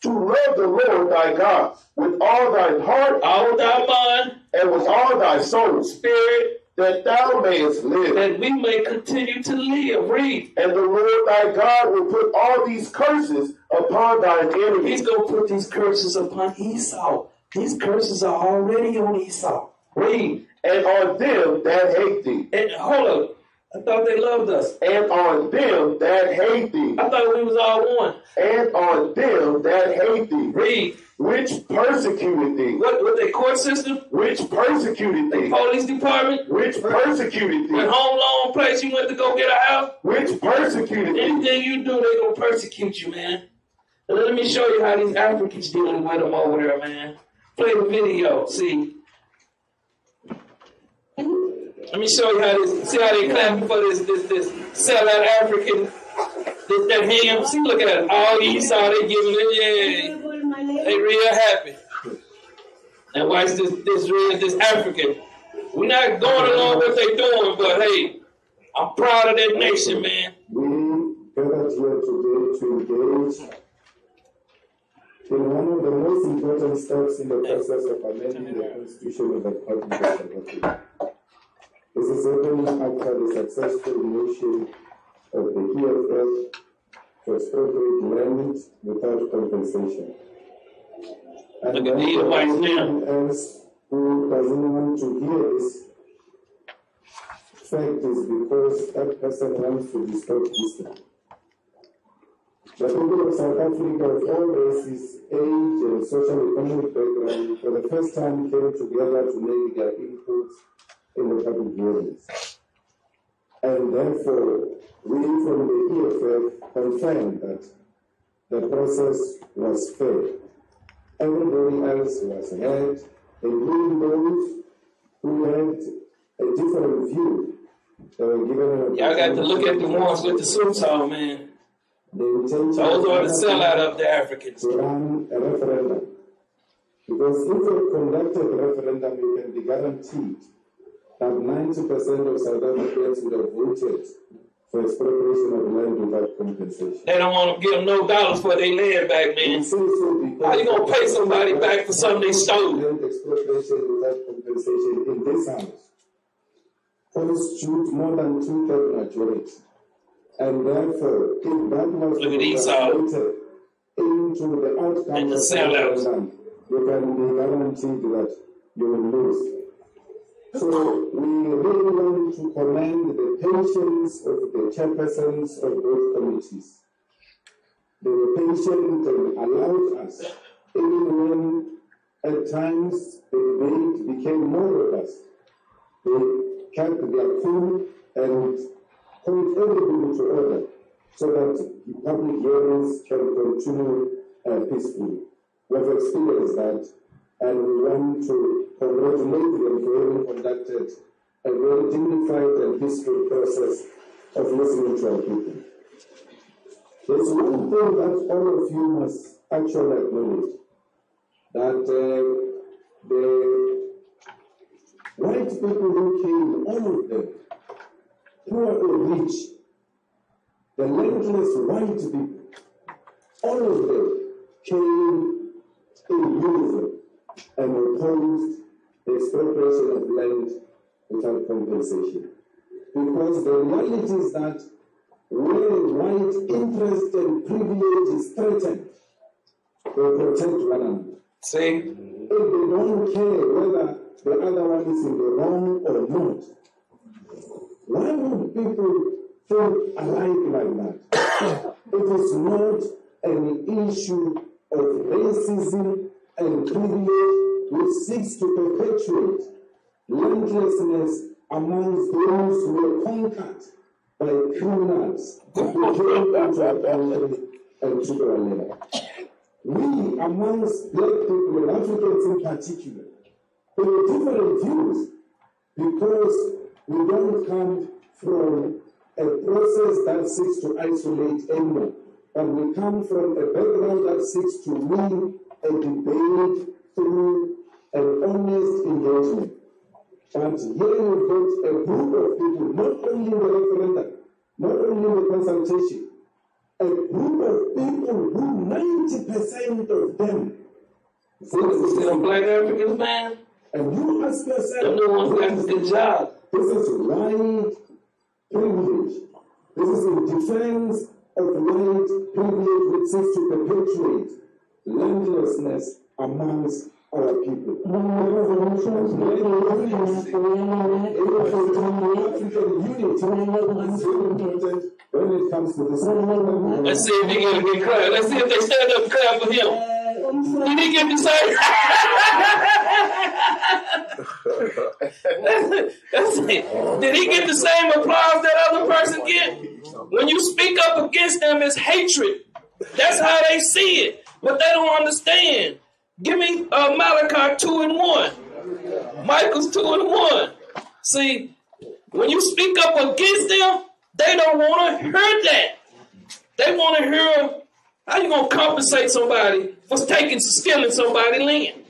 love the Lord thy God with all thine heart, all thy mind, and with all thy soul, spirit, that thou mayest live. That we may continue to live. Read. And the Lord thy God will put all these curses upon thine enemies. He's going to put these curses upon Esau. These curses are already on Esau. Read. And on them that hate thee. And hold up. I thought they loved us. And on them that hate thee. I thought we was all one. And on them that hate thee. Read. Which persecuted thee. What their court system? Which persecuted thee. The police department? Which persecuted thee. The home loan place you went to go get a house? Which persecuted thee. Anything you do, they gonna persecute you, man. And let me show you how these Africans dealing with them over there, man. Play the video, see. Let me show you how this, see how they clapping for this sellout African, that ham. See, look at it. All Esau, they giving it, yeah. They real happy. And watch this African. We're not going along with what they doing, but hey, I'm proud of that nation, man. We gathered here today to engage in one of the most important steps in the process of amending the Constitution of the Republic of South Africa. This is happening after the successful motion of the EFF to expropriate land without compensation. And look at the whites now. Else who doesn't want to hear this fact is because that person wants to distort history. The people of South Africa of all races, age, and social economic background for the first time came together to make their inputs in the public hearings. And therefore, we from the EFF confirmed that the process was fair. Everybody else was heard, including those who had a different view. They were given Y'all got to look at the ones with the suits on, man. Those are the sellout of the Africans. To run a referendum. Because if you conducted a referendum, you can be guaranteed that 90% of South Africans would have voted for expropriation of land without compensation. They don't want to give them no dollars for their land back, man. How you going to pay somebody back for something they stole? Land expropriation without compensation in this house constitutes more than 2/3 majority. And therefore, if that was look at Esau into the outcome and the of sellouts, you can be guaranteed that you will lose. So we really want to commend the patience of the chairpersons of both committees. They were patient and allowed us, even when at times the debate became more robust. They kept their cool and called everybody to order so that the public hearings can continue peacefully. We have experienced that, and we want to congratulate them for having conducted a very dignified and peaceful process of listening to our people. There's one thing that all of you must actually acknowledge, that the white people who came, all of them, poor or rich, the landless white people, all of them came in unison and opposed the expropriation of land without compensation. Because the reality is that when white interest and privilege is threatened, they protect one another. See? If they don't care whether the other one is in the wrong or not, why would people think alike like that? It is not an issue of racism and privilege which seeks to perpetuate landlessness amongst those who were conquered by criminals who came into our country and took our land. We, amongst black people and Africans in particular, there were different views because we don't come from a process that seeks to isolate anyone, but we come from a background that seeks to win a debate through an honest engagement. But here we've got a group of people, not only in the referendum, not only in the consultation, a group of people who 90% of them voted black Africans, man. And you ask yourself, them the ones who got the good job. This is white privilege. This is in defense of white privilege which seeks to perpetuate landlessness amongst our people. When it comes to this, let's see if he get a big crowd. Let's see if they stand up and clap for him. Did he get the same? Let's see. Did he get the same applause that other person get? When you speak up against them, it's hatred. That's how they see it, but they don't understand. Give me Malachi 2:1. Michael's 2:1. See, when you speak up against them, they don't want to hear that. They want to hear how you gonna compensate somebody for stealing somebody's land.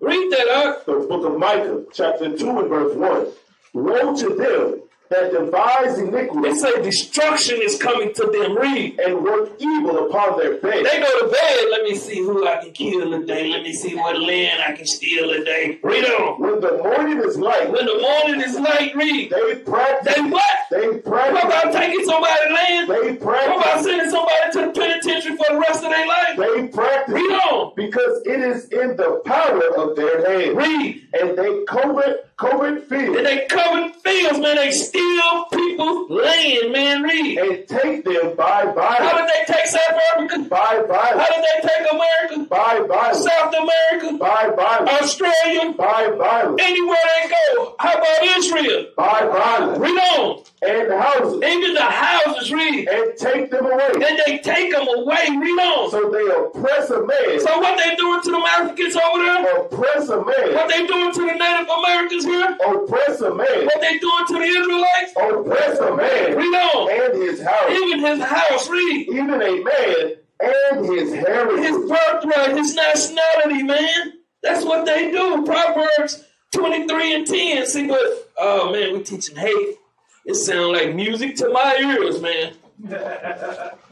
Read that out. The book of Micah, chapter 2 and verse 1. Woe to them that devise iniquity. They say destruction is coming to them. Read. And work evil upon their bed. They go to bed. Let me see who I can kill today. Let me see what land I can steal today. Read on. When the morning is light. When the morning is light, read. They practice. They what? They practice. What about taking somebody's land? They practice. What about sending somebody to the penitentiary for the rest of their life? They practice. Read on. Because it is in the power of their hand. Read. And they covet fields. And they covet fields, man. They steal people's land, man. Read. And take them by violence. How did they take South Africa? By violence. How did they take America? By violence. South America? By violence. Australia? By violence. Anywhere they go. How about Israel? By violence. Read on. And houses. Even the houses, read. And take them away. And they take them away. Read on. So they oppress a man. So what they doing to them Africans over there? Oppress a man. What they doing to the Native Americans here? Oppress a man. What they doing to the Israelites? Oppress a man. Read on. And his house. Even his house, read. Even a man and his heritage. His birthright, his nationality, man. That's what they do. Proverbs 23:10. See, but, oh man, we teaching hate. It sounds like music to my ears, man.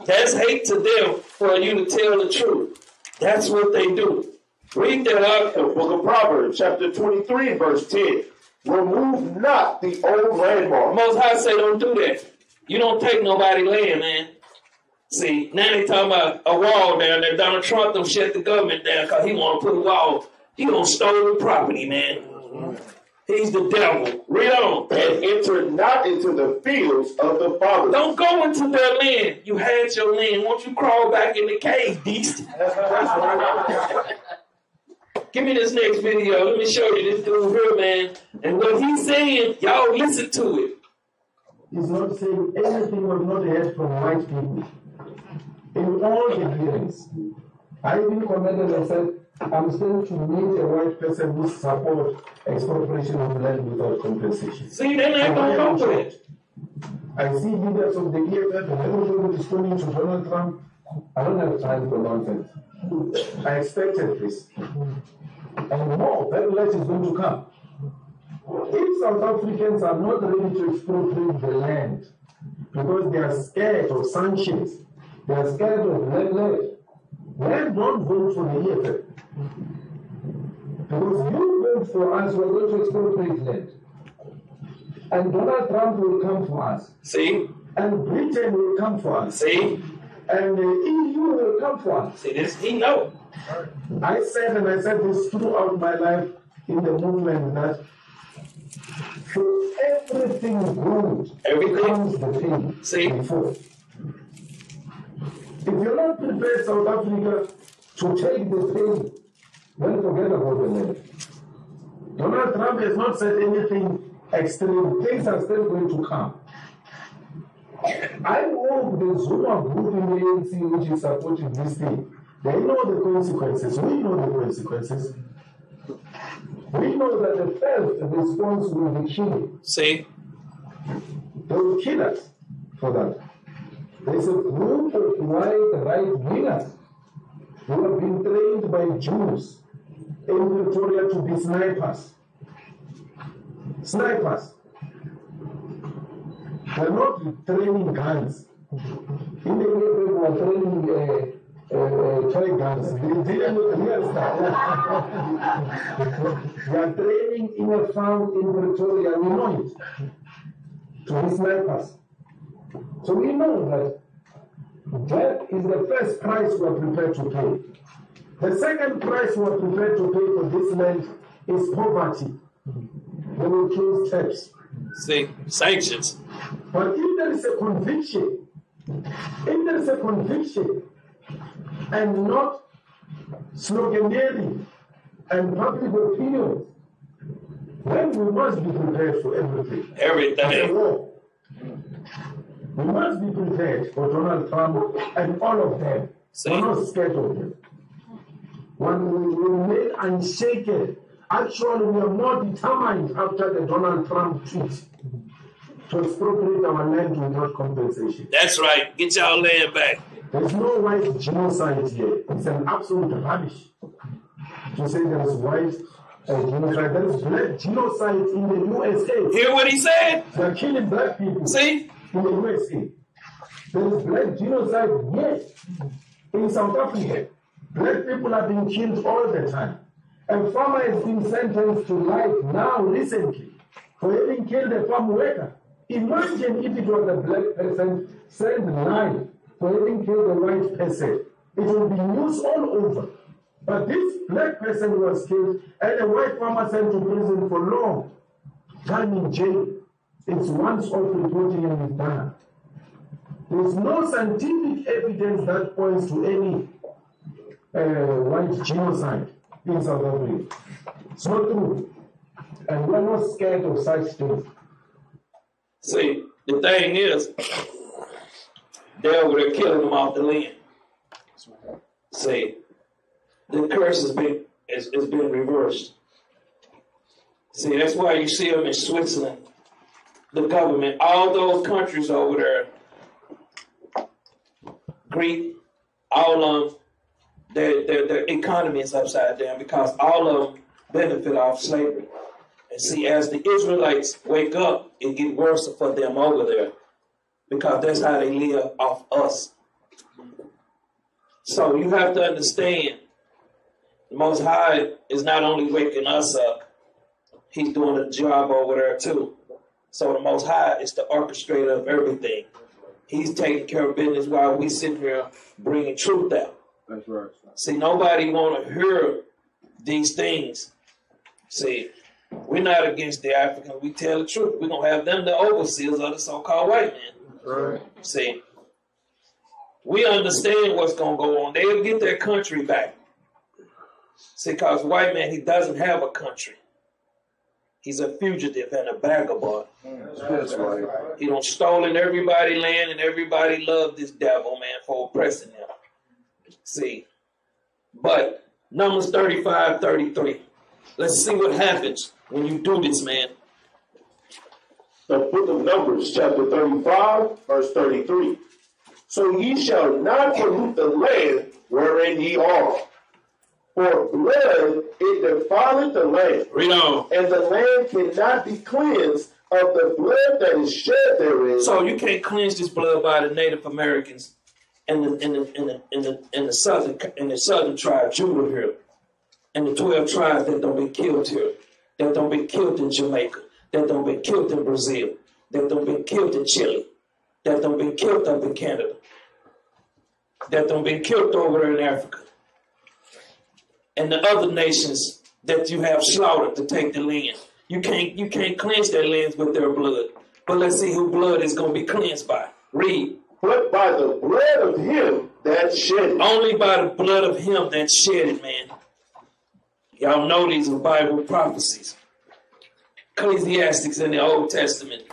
That's hate to them for you to tell the truth. That's what they do. Read that out. The book of Proverbs, chapter 23, verse 10. Remove not the old landmark. Most High say don't do that. You don't take nobody land, man. See, now they talking about a wall down there. Donald Trump don't shut the government down because he want to put a wall. He gonna stolen property, man. He's the devil. Read on. And enter not into the fields of the fathers. Don't go into their land. You had your land. Won't you crawl back in the cave, beast? Give me this next video. Let me show you this dude here, man. And what he's saying, y'all listen to it. He's not saying anything was not heard from white people. In all the hearings, I even commented and said, I'm still to meet a white person who supports expropriation of land without compensation. See, they're not going to come to it. I see leaders of the EFF and everybody responding to Donald Trump. I don't have time for nonsense. I expected this. And more, very less is going to come. If South Africans are not ready to expropriate the land because they are scared of sanctions, they are scared of land, then don't vote for the EFF. Because you vote for us, we're going to expropriate land. And Donald Trump will come for us. See? And Britain will come for us. See? And the EU will come for us. See, this, he knows. I said this throughout my life in the movement that for everything good comes the pain before. If you're not prepared, South Africa, to take the pain, then forget about the land. Donald Trump has not said anything extreme. Things are still going to come. I hope the Zuma group in the ANC which is supporting this thing, they know the consequences. We know the consequences. We know that the first response will be killing. See? They will kill us for that. There's a group of white right-wingers who have been trained by Jews in Pretoria to be snipers. Snipers. They're not training guns. In the way people are training toy guns. They didn't know the real stuff. They are training in a farm in Pretoria. We know it. To be snipers. So we know that that is the first price we are prepared to pay. The second price we are prepared to pay for this land is poverty. They will close taps. See, sanctions. But if there is a conviction, and not sloganeering and public opinion, then we must be prepared for everything. Everything. We must be prepared for Donald Trump and all of them. We're not scared of them. When we remain unshaken, actually we are more determined after the Donald Trump tweet to expropriate our land without compensation. That's right. Get y'all land back. There's no white genocide here. It's an absolute rubbish to say there is white genocide. There is black genocide in the USA. Hear what he said? They're killing black people. See? In the USA. There is black genocide, yes. In South Africa, black people are being killed all the time. A farmer has been sentenced to life now, recently, for having killed a farm worker. Imagine if it was a black person sent life for having killed a white person. It will be news all over. But this black person was killed and a white farmer sent to prison for long time in jail. It's once off reporting and it's done. There's no scientific evidence that points to any white genocide in South Africa. It's not true. And we're not scared of such things. See, the thing is, they're over there killing them off the land. See, the curse has been reversed. See, that's why you see them in Switzerland. The government, all those countries over there, Greek, all of them, their economy is upside down because all of them benefit off slavery. And see, as the Israelites wake up, it gets worse for them over there because that's how they live off us. So you have to understand, the Most High is not only waking us up, He's doing a job over there too. So the Most High is the orchestrator of everything. He's taking care of business while we sit here bringing truth out. That's right. See, nobody want to hear these things. See, we're not against the Africans. We tell the truth. We're going to have them the overseers of the so-called white man. Right. See, we understand what's going to go on. They'll get their country back. See, because white man, he doesn't have a country. He's a fugitive and a vagabond. That's right. He done stolen everybody's land and everybody loved this devil, man, for oppressing him. See, but Numbers 35:33. Let's see what happens when you do this, man. The book of Numbers, chapter 35, verse 33. So ye shall not pollute the land wherein ye are. For blood, it defileth the land. Read on. And the land cannot be cleansed of the blood that is shed therein. So you can't cleanse this blood by the Native Americans in the southern tribe, Judah here, and the 12 tribes that don't be killed here, that don't be killed in Jamaica, that don't be killed in Brazil, that don't be killed in Chile, that don't be killed up in Canada, that don't be killed over there in Africa, and the other nations that you have slaughtered to take the land. You can't cleanse their lands with their blood. But let's see who blood is going to be cleansed by. Read. But by the blood of him that shed it. Only by the blood of him that shed it, man. Y'all know these are Bible prophecies. Ecclesiastes in the Old Testament,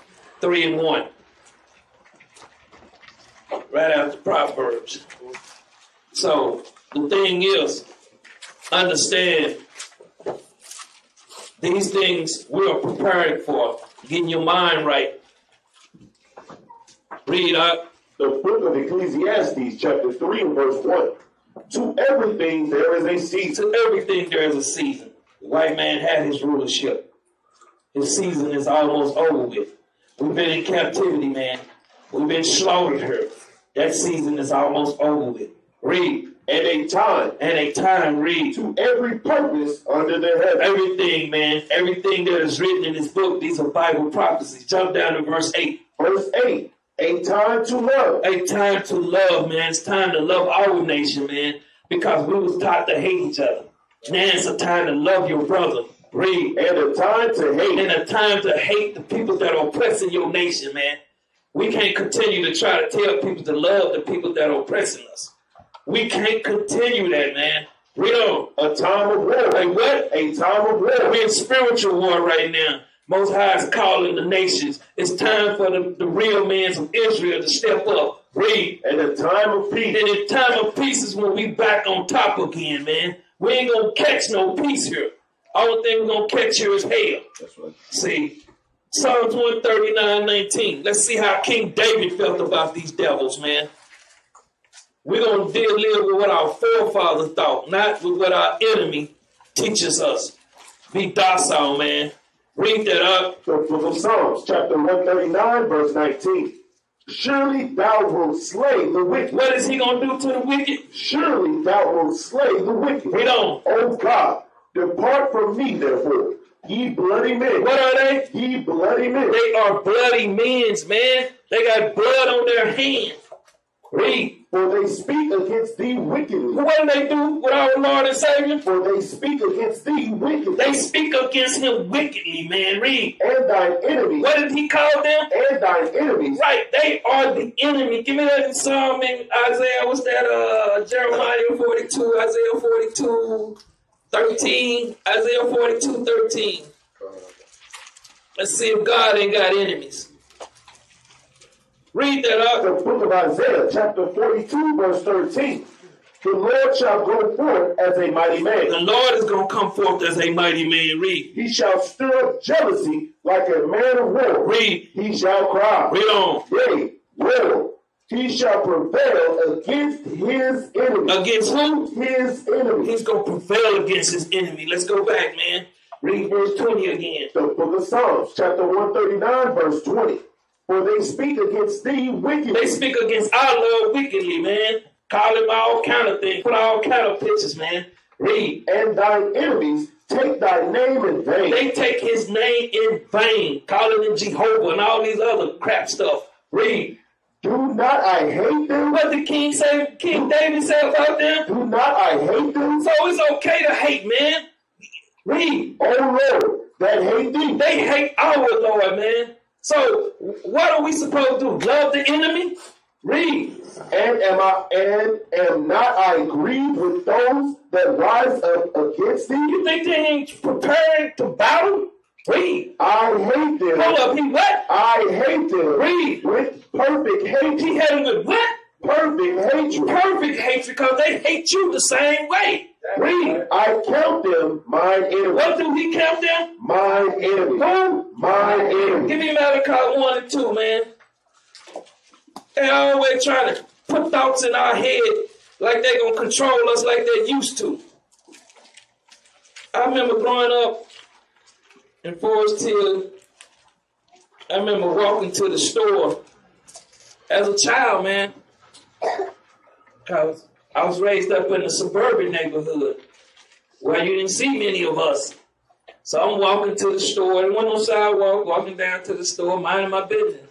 3:1. Right after Proverbs. So the thing is, understand these things we are preparing for. Getting your mind right. Read up. The book of Ecclesiastes, chapter 3 and verse 1. To everything there is a season. To everything there is a season. The white man had his rulership. His season is almost over with. We've been in captivity, man. We've been slaughtered here. That season is almost over with. Read. And a time, read. To every purpose under the heaven. Everything, man. Everything that is written in this book, these are Bible prophecies. Jump down to verse 8. Verse 8. A time to love. A time to love, man. It's time to love our nation, man. Because we was taught to hate each other. Now it's a time to love your brother. Read. And a time to hate. And a time to hate the people that are oppressing your nation, man. We can't continue to try to tell people to love the people that are oppressing us. We can't continue that, man. Read on. A time of war. A what? A time of war. We're in spiritual war right now. Most High is calling the nations. It's time for the real men of Israel to step up. Read. And a time of peace. And the time of peace is when we back on top again, man. We ain't gonna catch no peace here. Only thing we're gonna catch here is hell. That's right. See, Psalms 139:19. Let's see how King David felt about these devils, man. We're gonna live with what our forefathers thought, not with what our enemy teaches us. Be docile, man. Read that up. The book of Psalms, chapter 139, verse 19. Surely thou wilt slay the wicked. What is he going to do to the wicked? Surely thou wilt slay the wicked. Read on. O God, depart from me, therefore, ye bloody men. What are they? Ye bloody men. They are bloody men, man. They got blood on their hands. Read. For they speak against thee wickedly. What do they do with our Lord and Savior? For they speak against thee wickedly. They speak against him wickedly, man. Read. And thine enemies. What did he call them? And thine enemies. Right. They are the enemy. Give me that in Psalm in Isaiah. What's that? Jeremiah 42, Isaiah 42, 13. Isaiah 42, 13. Let's see if God ain't got enemies. Read that up. The book of Isaiah, chapter 42, verse 13. The Lord shall go forth as a mighty man. The Lord is going to come forth as a mighty man. Read. He shall stir up jealousy like a man of war. Read. He shall cry. Read on. Yea, war. He shall prevail against his enemy. Against who? His enemy. He's going to prevail against his enemy. Let's go back, man. Read verse 20 again. The book of Psalms, chapter 139, verse 20. For they speak against thee wickedly. They speak against our Lord wickedly, man. Call him all kind of things. Put all kind of pictures, man. Read. And thine enemies take thy name in vain. They take his name in vain. Calling him Jehovah and all these other crap stuff. Read. Do not I hate them? What did King David say about them? Do not I hate them? So it's okay to hate, man. Read. Oh Lord, that hate thee. They hate our Lord, man. So what are we supposed to do? Love the enemy? Read. And am not I grieved with those that rise up against thee? You think they ain't preparing to battle? Read. I hate them. Hold up, he what? I hate them. Read. With perfect hatred. He had him with what? Perfect hatred. Perfect hatred, because they hate you the same way. Read. I count them mine enemies. What do he count them? Mine enemies. Who? Mine enemies. Give me Malachi 1 and 2, man. They always trying to put thoughts in our head like they're going to control us like they used to. I remember growing up in Forest Hill. I remember walking to the store as a child, man. Because I was raised up in a suburban neighborhood where you didn't see many of us. So I'm walking to the store. There wasn't no sidewalk, walking down to the store, minding my business.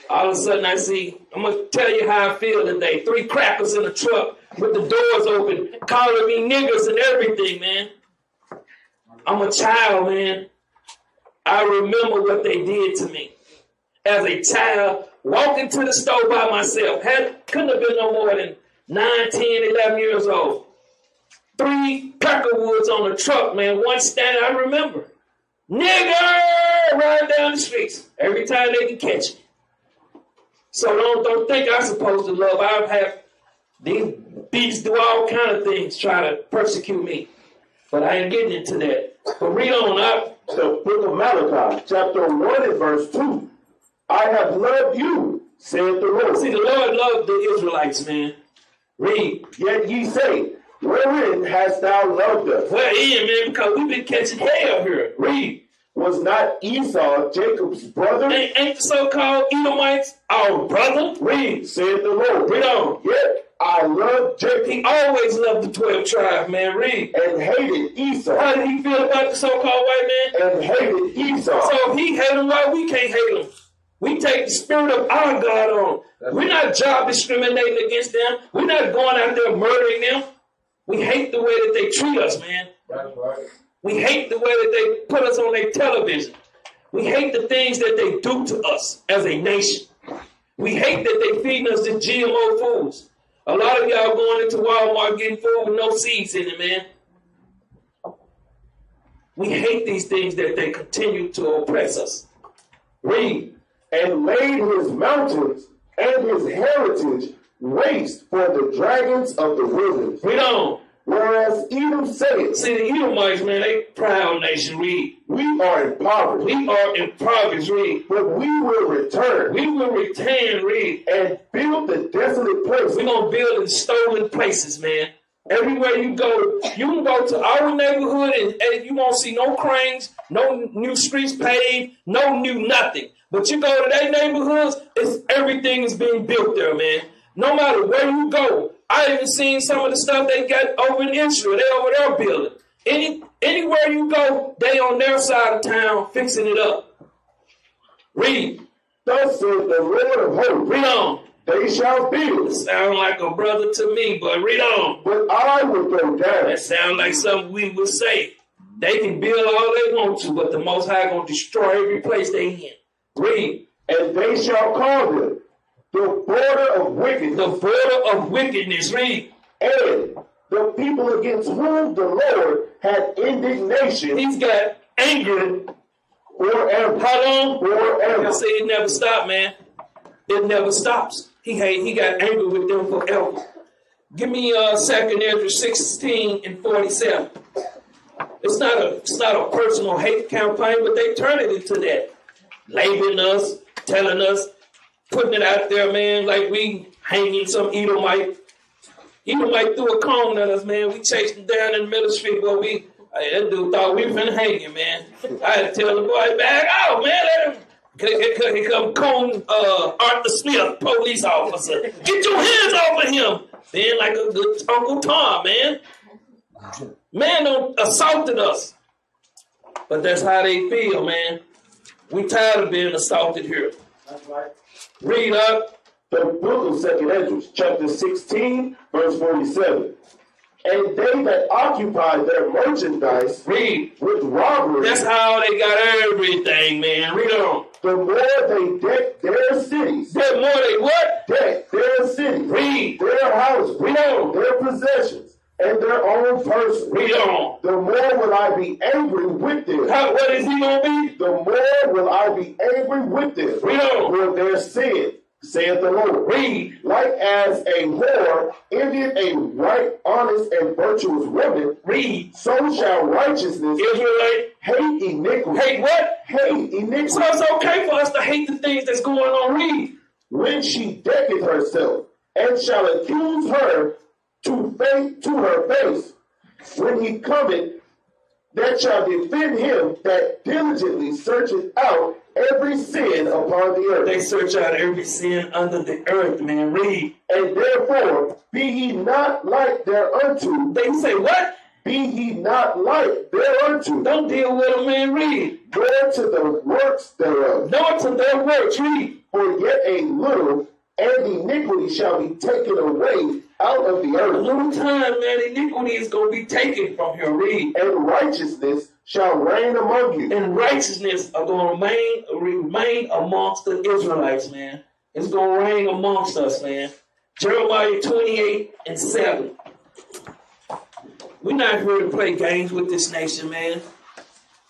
All of a sudden I see, I'm going to tell you how I feel today. 3 crackers in a truck with the doors open, calling me niggas and everything, man. I'm a child, man. I remember what they did to me. As a child, walking to the store by myself. Couldn't have been no more than 9, 10, 11 years old. 3 Peckerwoods on the truck, man. One standing, I remember. Nigger! Riding down the streets every time they can catch me. So don't think I'm supposed to love. I've had these beats do all kind of things, try to persecute me. But I ain't getting into that. But read on up. The book of Malachi, chapter 1 and verse 2. I have loved you, saith the Lord. See, the Lord loved the Israelites, man. Read. Yet ye say, wherein hast thou loved us? Wherein, man, because we've been catching hell here. Read. Was not Esau Jacob's brother? Ain't the so-called Edomites our brother? Read, saith the Lord. Read on. Yet I loved Jacob. He always loved the 12 tribes, man. Read. And hated Esau. How did he feel about the so-called white man? And hated Esau. So if he hate him, why we can't hate him? We take the spirit of our God on. We're not job discriminating against them. We're not going out there murdering them. We hate the way that they treat us, man. That's right. We hate the way that they put us on their television. We hate the things that they do to us as a nation. We hate that they feeding us the GMO foods. A lot of y'all going into Walmart getting food with no seeds in it, man. We hate these things that they continue to oppress us. Read. And laid his mountains and his heritage waste for the dragons of the wilderness. Read on. Whereas Edom said, see, the Edomites, man, they proud nation. Read. We are impoverished. We are impoverished. Read. But we will return. We will return. Read. And build the desolate places. We're going to build in stolen places, man. Everywhere you go, you can go to our neighborhood and you won't see no cranes, no new streets paved, no new nothing. But you go to their neighborhoods, everything is being built there, man. No matter where you go. I even seen some of the stuff they got over in Israel. They over there building. Anywhere you go, they on their side of town fixing it up. Read. Thus said the Lord of hosts. Read on. They shall build. Sound like a brother to me, but read on. But I will go down. That sound like something we would say. They can build all they want to, but the Most High gonna destroy every place they in. Read. And they shall call them the border of wickedness. The border of wickedness. Read. And the people against whom the Lord had indignation. He's got anger forever. How long? Forever. I say it never stops, man. It never stops. He got anger with them forever. Give me 2 Ezra 16 and 47. It's not a personal hate campaign, but they turn it into that. Labeling us, telling us, putting it out there, man, like we hanging some Edomite. Edomite threw a cone at us, man. We chased him down in the middle of the street, boy. That dude thought we were finna hang him, man. I had to tell the boy, back out, man. Let him. Here come Cone Arthur Smith, police officer. Get your hands off of him. Being like a good Uncle Tom, man. Man don't assaulted us. But that's how they feel, man. We tired of being assaulted here. That's right. Read up. The book of 2 Ezra, chapter 16, verse 47. And they that occupy their merchandise read with robbery. That's how they got everything, man. Read on. The more they deck their cities. The more they what? Deck their cities. Read. Their houses. Read on. Their possessions. And their own person. Read on. The more will I be angry with them. What is he going to be? The more will I be angry with them. Read on. For their sin, saith the Lord. Read. Like as a whore envied a right, honest, and virtuous woman. Read. So shall righteousness Israelite hate iniquity. Hate what? Hate iniquity. So it's okay for us to hate the things that's going on. Read. When she decketh herself, and shall accuse her to her face, when he cometh, that shall defend him that diligently searcheth out every sin upon the earth. They search out every sin under the earth, man. Read. And therefore, be ye not like thereunto. They say what? Be ye not like thereunto. Don't deal with them, man. Read. Nor to the works thereof. Nor to their works. Read. For yet a little, and iniquity shall be taken away out of the earth. A little time, man, iniquity is going to be taken from here. Read. And righteousness shall reign among you. And righteousness are going to remain amongst the Israelites, man. It's going to reign amongst us, man. Jeremiah 28:7. We're not here to play games with this nation, man.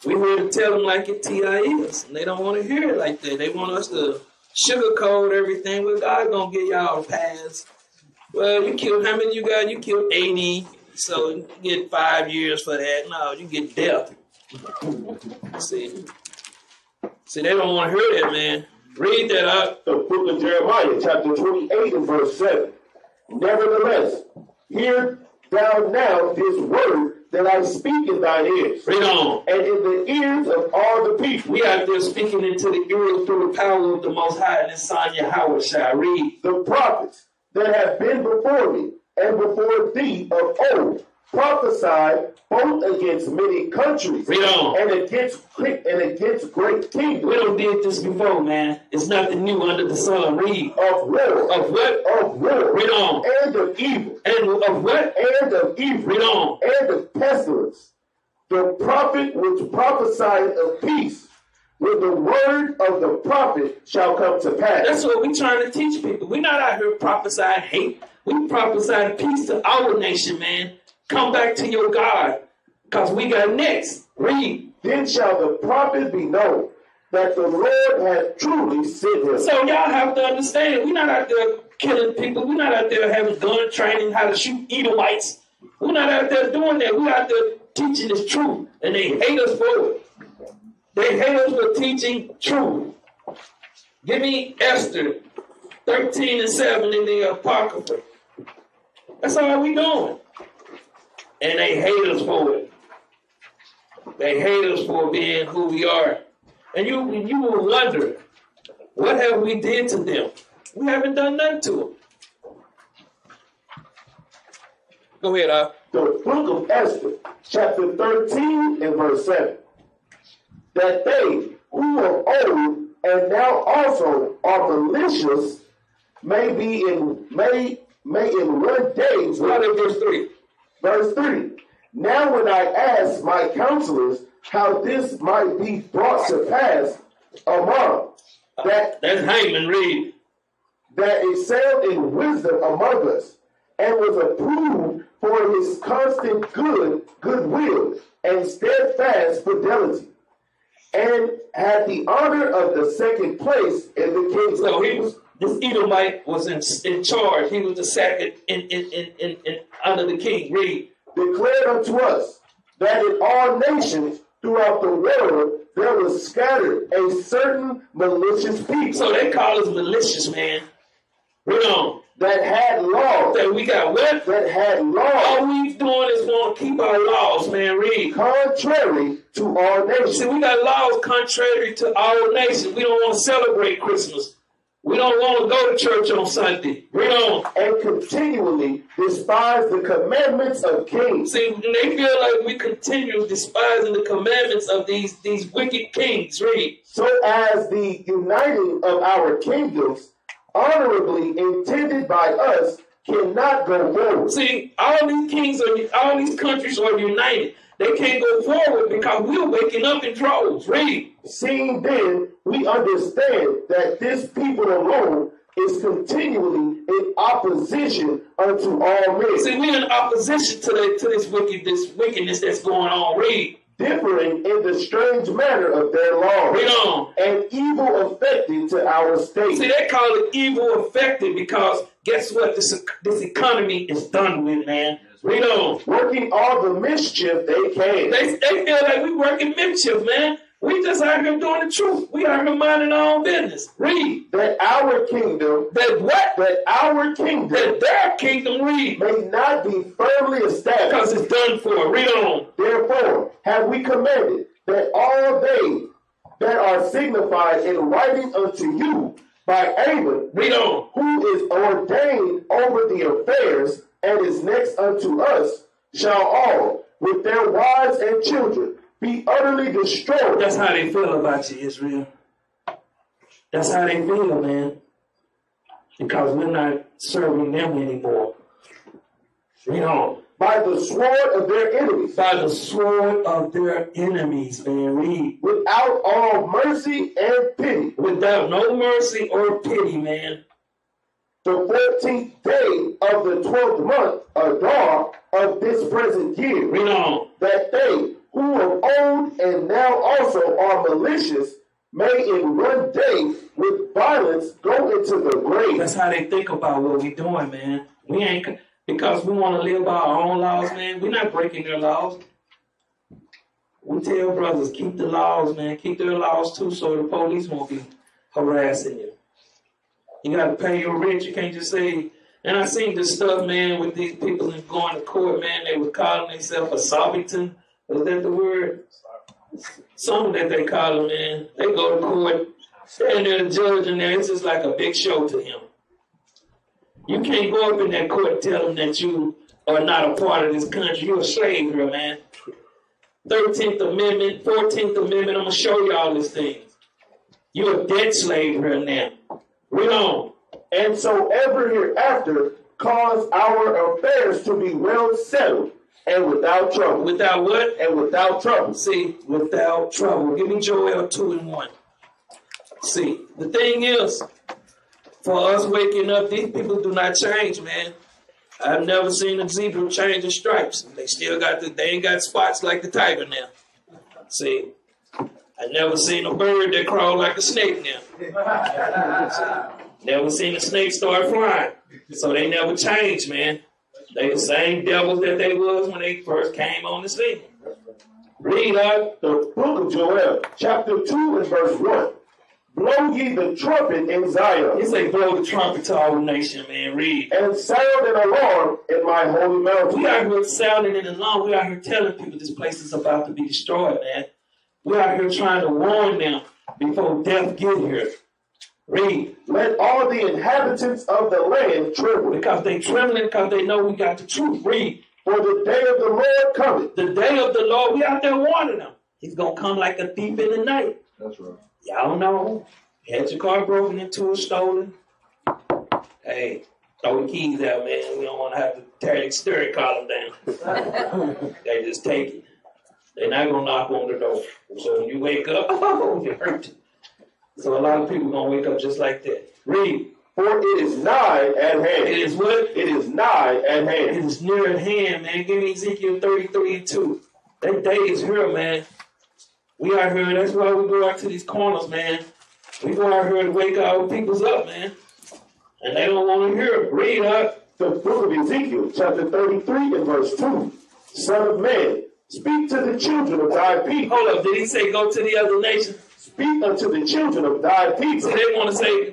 We're here to tell them like it T.I. is. And they don't want to hear it like that. They want us to sugarcoat everything. Well, God's going to give y'all a pass. Well, you killed, how many you got? You killed 80. So you get 5 years for that. No, you get death. See, they don't want to hear that, man. Read that up. The book of Jeremiah, chapter 28 and verse 7. Nevertheless, hear thou now this word that I speak in thine ears. Read on. And in the ears of all the people. We out there speaking into the ears through the power of the Most High and His Son Yahweh shall read. The prophets that have been before me and before thee of old prophesied both against many countries and against great kingdoms. We don't did this before, man. It's nothing new under the sun. Read. Of war. Of what? Of war. Read on. And of evil. And of what? And of evil. Read on. And of pestilence. The prophet which prophesied of peace, when the word of the prophet shall come to pass. That's what we're trying to teach people. We're not out here prophesying hate. We prophesying peace to our nation, man. Come back to your God, because we got next. Read. Then shall the prophet be known that the Lord hath truly sent him. So y'all have to understand, we're not out there killing people. We're not out there having gun training, how to shoot Edomites. We're not out there doing that. We're out there teaching this truth, and they hate us for it. They hate us for teaching truth. Give me Esther 13:7 in the Apocrypha. That's all we doing. And they hate us for it. They hate us for being who we are. And you will wonder, what have we did to them? We haven't done nothing to them. Go ahead, Al. The book of Esther, chapter 13 and verse 7. That they who are old and now also are malicious may in one day. What in verse 3? Verse 3. Now when I asked my counselors how this might be brought to pass among that's Haman, read. That excelled in wisdom among us, and was approved for his constant goodwill and steadfast fidelity, and had the honor of the second place in the king's. So this Edomite was in charge. He was the second in under the king. Read. Declared unto us that in all nations throughout the world there was scattered a certain malicious people. So they call us malicious, man. Read on. That had laws. That we got what? That had laws. All we doing is want to keep our laws, man. Read. Contrary to all nations. See, we got laws contrary to our nation. We don't want to celebrate Christmas. We don't want to go to church on Sunday. Read on. And continually despise the commandments of kings. See, they feel like we continue despising the commandments of these wicked kings. Read. So as the uniting of our kingdoms, honorably intended by us, cannot go forward. See, all these countries are united. They can't go forward because we're waking up in droves. Read. Seeing then, we understand that this people alone is continually in opposition unto all men. See, we're in opposition to this wickedness that's going on. Read. Differing in the strange manner of their laws. Read on. And evil affected to our state. See, they call it evil affected because guess what? This economy is done with, man. Read on. Working all the mischief they can. They feel like we working mischief, man. We just out here doing the truth. We out here minding our own business. Read. That our kingdom. That what? That our kingdom. That their kingdom, read. May not be firmly established. Because it's done for. Read on. Therefore, have we commanded that all they that are signified in writing unto you by Aaron, read on, who is ordained over the affairs and is next unto us, shall all, with their wives and children, be utterly destroyed. That's how they feel about you, Israel. That's how they feel, man. Because we're not serving them anymore. Read on. By the sword of their enemies. By the sword of their enemies, man. Read. Without all mercy and pity. Without no mercy or pity, man. the 14th day of the 12th month, Adar, of this present year. Read on. That they who of old and now also are malicious may in one day with violence go into the grave. That's how they think about what we doing, man. We ain't, because we want to live by our own laws, man. We're not breaking their laws. We tell brothers, keep the laws, man. Keep their laws too, so the police won't be harassing you. You got to pay your rent. You can't just say. And I seen this stuff, man, with these people going to court, man. They were calling themselves a Sobbington. Was that the word? Something that they call them, man. They go to court, stand there, the judge in there. It's just like a big show to him. You can't go up in that court and tell them that you are not a part of this country. You're a slave here, man. 13th Amendment, 14th Amendment, I'm going to show you all these things. You're a debt slave here now. Read on. And so ever hereafter cause our affairs to be well settled and without trouble. Without what? And without trouble. See, without trouble. Give me Joel 2:1. See, the thing is, for us waking up, these people do not change, man. I've never seen a zebra change the stripes. They still got they ain't got spots like the tiger now. See, I never seen a bird that crawl like a snake now. See, never seen a snake start flying. So they never change, man. They the same devils that they was when they first came on the scene. Read out the book of Joel, chapter 2 and verse 1. Blow ye the trumpet in Zion. He say blow the trumpet to all nation, man. Read. And sound an alarm in my holy mountain. We out here sounding an alarm. We out here telling people this place is about to be destroyed, man. We out here trying to warn them before death get here. Read. Let all the inhabitants of the land tremble. Because they trembling, because they know we got the truth. Read. For the day of the Lord cometh. The day of the Lord, we out there warning them. He's going to come like a thief in the night. That's right. Y'all know. Had your car broken into or stolen. Hey, throw the keys out, man. We don't want to have to tear the steering column down. They just take it. They're not going to knock on the door. So when you wake up, oh, you hurt. So a lot of people going to wake up just like that. Read. For it is nigh at hand. It is what? It is nigh at hand. It is near at hand, man. Give me Ezekiel 33:2. That day is here, man. We out here. That's why we go out to these corners, man. We go out here to wake our peoples up, man. And they don't want to hear it. Read up. The book of Ezekiel, chapter 33 and verse 2. Son of man, speak to the children of thy people. Hold up. Did he say go to the other nations? Speak unto the children of thy people. So they want to say,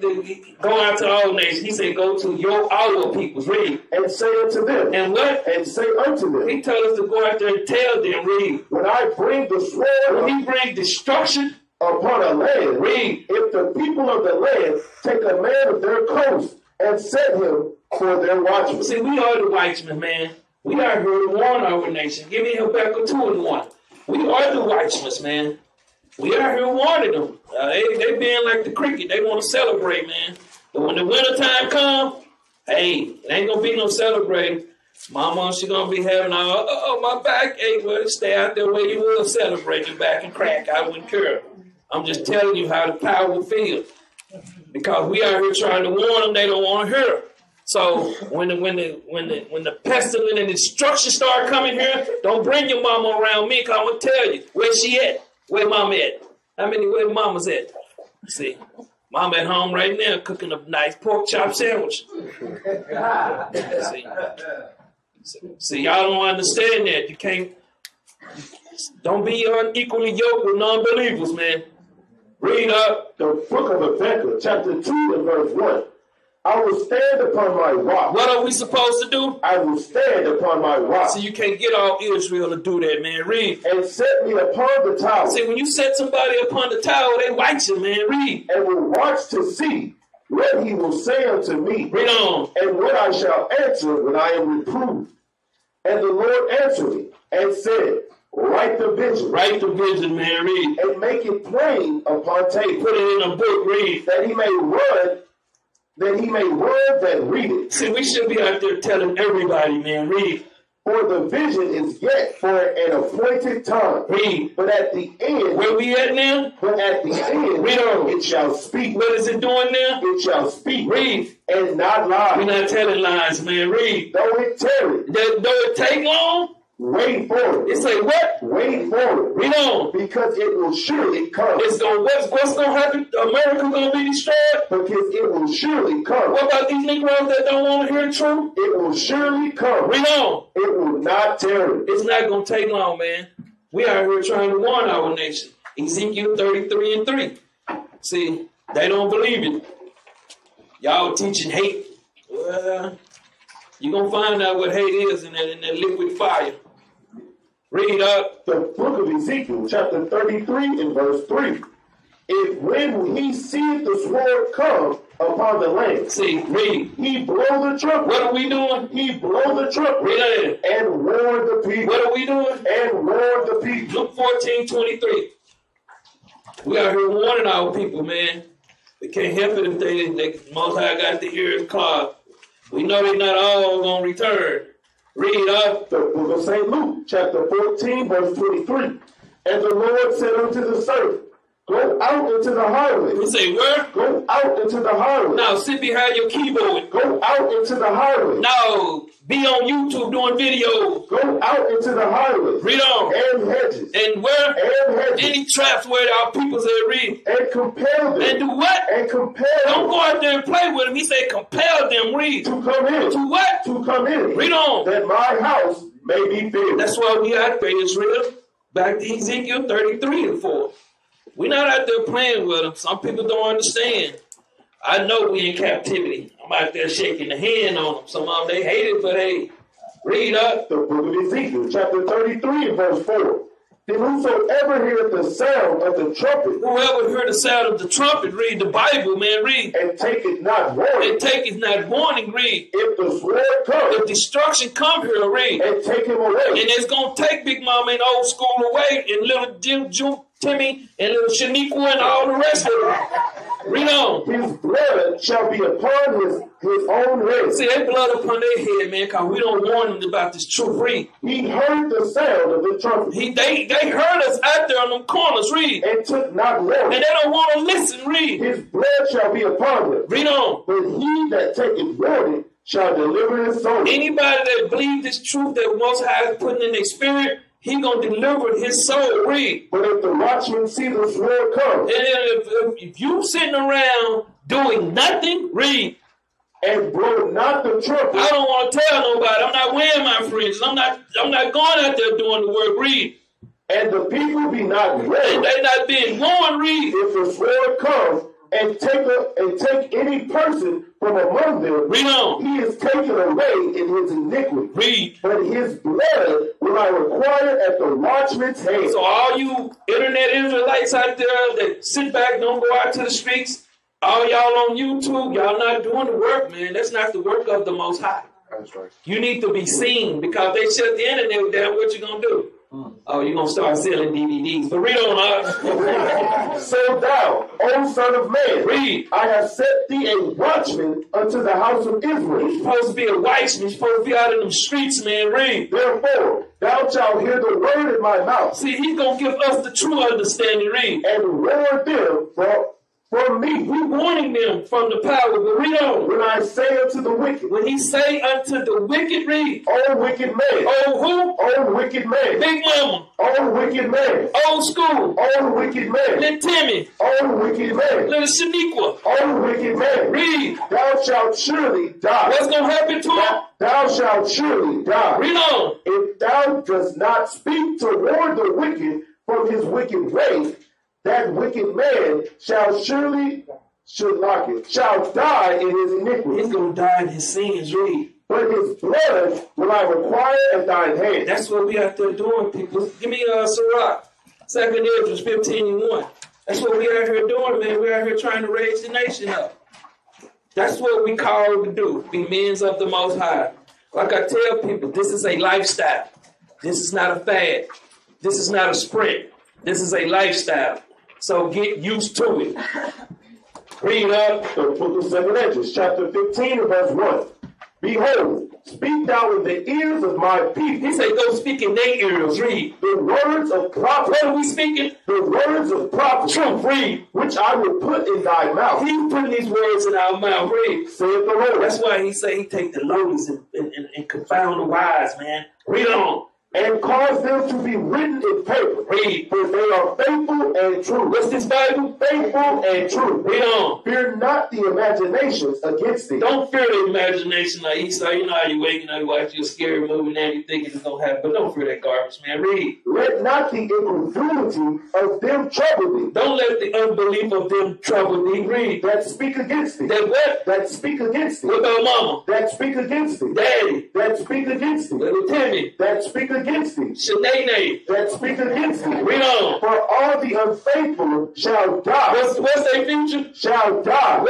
go out to all nations. He said, go to our peoples. Read. And say unto them. And what? And say unto them. He told us to go out there and tell them. Read. When I bring the sword. When he bring destruction upon a land. Read. If the people of the land take a man of their coast and set him for their watchman. See, we are the watchmen, man. We are here to warn our nation. Give me Habakkuk 2:1. We are the watchmen, man. We are here warning them. They being like the cricket. They want to celebrate, man. But when the wintertime comes, hey, it ain't going to be no celebrating. Mama, she going to be having my back ache. Well, stay out there where you will celebrate your back and crack. I wouldn't care. I'm just telling you how the power will feel. Because we are here trying to warn them, they don't want to hear. So when the pestilence and destruction start coming here, don't bring your mama around me, because I'm going to tell you, where she at? Where mama at? Where mama's at? See, mama at home right now cooking a nice pork chop sandwich. See, y'all don't understand that. You can't, don't be unequally yoked with non-believers, man. Read up the book of Habakkuk, chapter 2 and verse 1. I will stand upon my rock. What are we supposed to do? I will stand upon my rock. So you can't get all Israel to do that, man. Read. And set me upon the tower. See, when you set somebody upon the tower, they watch you, man. Read. And will watch to see what he will say unto me. Read on. And what I shall answer when I am reproved. And the Lord answered me and said, write the vision. Write the vision, man. Read. And make it plain upon tape. Put it in a book. Read. That he may run that read it. See, we should be out there telling everybody, man, read. For the vision is yet for an appointed time. Read. But at the end. Where we at now? But at the end. Read on. It shall speak. What is it doing now? It shall speak. Read. And not lie. We're not telling lies, man. Read. Though it tarry. Though it take long. Wait for it. It say what? Wait for it. Read on. Because it will surely come. It's gonna, what's going to happen? America going to be destroyed? Because it will surely come. What about these Negroes that don't want to hear the truth? It will surely come. Read on. It will not tarry. It's not going to take long, man. We are here trying to warn our nation. Ezekiel 33:3. See, they don't believe it. Y'all teaching hate. Well, you're going to find out what hate is in that liquid fire. Read up. The book of Ezekiel, chapter 33 and verse 3. If when he seeth the sword come upon the land, see, read. He blow the trumpet. What are we doing? He blow the trumpet. Read. And warn the people. What are we doing? And warn the people. Luke 14:23. We are here warning our people, man. We can't help it if they Most High got the ears clogged. We know they're not all going to return. Read up. The book of St. Luke, chapter 14, verse 23. And the Lord said unto the servant, go out into the highway. You say where? Go out into the highway. Now sit behind your keyboard. Go out into the highway. No, be on YouTube doing videos. Go out into the highway. Read on. And hedges. And where? And hedges. Any traps where our people say read. And compel them. And do what? And compel them. Don't go out there and play with them. He said compel them, read. To come in. To what? To come in. Read on. That my house may be filled. That's why we out there, Israel. Back to Ezekiel 33:4. We're not out there playing with them. Some people don't understand. I know we in captivity. I'm out there shaking the hand on them. Some of them, they hate it, but hey, read up. The book of Ezekiel, chapter 33 and verse 4. Then whosoever heareth the sound of the trumpet. Whoever heard the sound of the trumpet, read the Bible, man, read. And take it not warning. And take it not warning, read. If the sword come. If destruction come here, read. And take him away. And it's going to take Big Mama and Old School away, and little Jim Timmy, and little Shaniqua, and all the rest of them. Read on. His blood shall be upon his own head. See, they blood upon their head, man, because we don't warn them about this truth. Read. He heard the sound of the trumpet. They heard us out there on them corners. Read. And took not warning. And they don't want to listen. Read. His blood shall be upon him. Read on. But he that taketh warning shall deliver his soul. Anybody that believes this truth that Most High is putting in their spirit, he gonna deliver his soul. Read. But if the watchman see the sword come, and if you sitting around doing nothing, read. And blow not the trumpet. I don't want to tell nobody. I'm not wearing my fringes. I'm not going out there doing the work. Read. And the people be not ready. And they not being warned. Read. If the sword comes and take any person from among them, read on. He is taken away in his iniquity. Read. But his blood will I require at the watchman's hand. So all you internet Israelites out there that sit back, don't go out to the streets, all y'all on YouTube, y'all not doing the work, man. That's not the work of the Most High. That's right. You need to be seen, because they shut the internet down. What you gonna do? Oh, you're going to start selling DVDs. But read on. So thou, O son of man, read. I have set thee a watchman unto the house of Israel. You're supposed to be a watchman. You're supposed to be out in them streets, man. Read. Therefore, thou shalt hear the word in my mouth. See, he's going to give us the true understanding. Read. And warn them from me. We warning them from the power. But read on. When I say unto the wicked. When he say unto the wicked, read. O wicked man. Oh who? O wicked man. Big Mama. O wicked man. Old School. O wicked man. Little Timmy. O wicked man. Little Shaniqua. O wicked man. Read. Thou shalt surely die. What's going to happen to him? Thou shalt surely die. Read on. If thou dost not speak to warn the wicked from his wicked way, that wicked man shall die in his iniquity. He's going to die in his sins. Read. But his blood will I require at thine hand. That's what we out there doing, people. Give me Sirach, 2 Esdras 15:1. That's what we out here doing, man. We out here trying to raise the nation up. That's what we called to do, be men of the Most High. Like I tell people, this is a lifestyle. This is not a fad. This is not a sprint. This is a lifestyle. So get used to it. Read up the book of 2 Esdras, chapter 15 and verse 1. Behold, speak thou in the ears of my people. He said, go speak in their ears. Read. The words of prophets. What are we speaking? The words of prophets. Truth. Read. Which I will put in thy mouth. He's putting these words in our mouth. Read. Saith the Lord. That's why he say he take the lowlies and confound the wise, man. Read on. And cause them to be written in paper. Read. For they are faithful and true. What's this Bible? Faithful and true. Read on. Fear not the imaginations against thee. Don't fear the imagination like Esau. You know how you wake, you watch your scary movie and you think it's going to happen. But don't fear that garbage, man. Read. Let not the incredulity of them trouble thee. Don't let the unbelief of them trouble thee. Read. That speak against thee. That what? That speak against thee. What about mama? That speak against thee. Daddy. That speak against thee. Little Timmy. That speak against thee. Shanae. That speak against thee. Read on. For all the unfaithful shall die. What's their future? Shall die.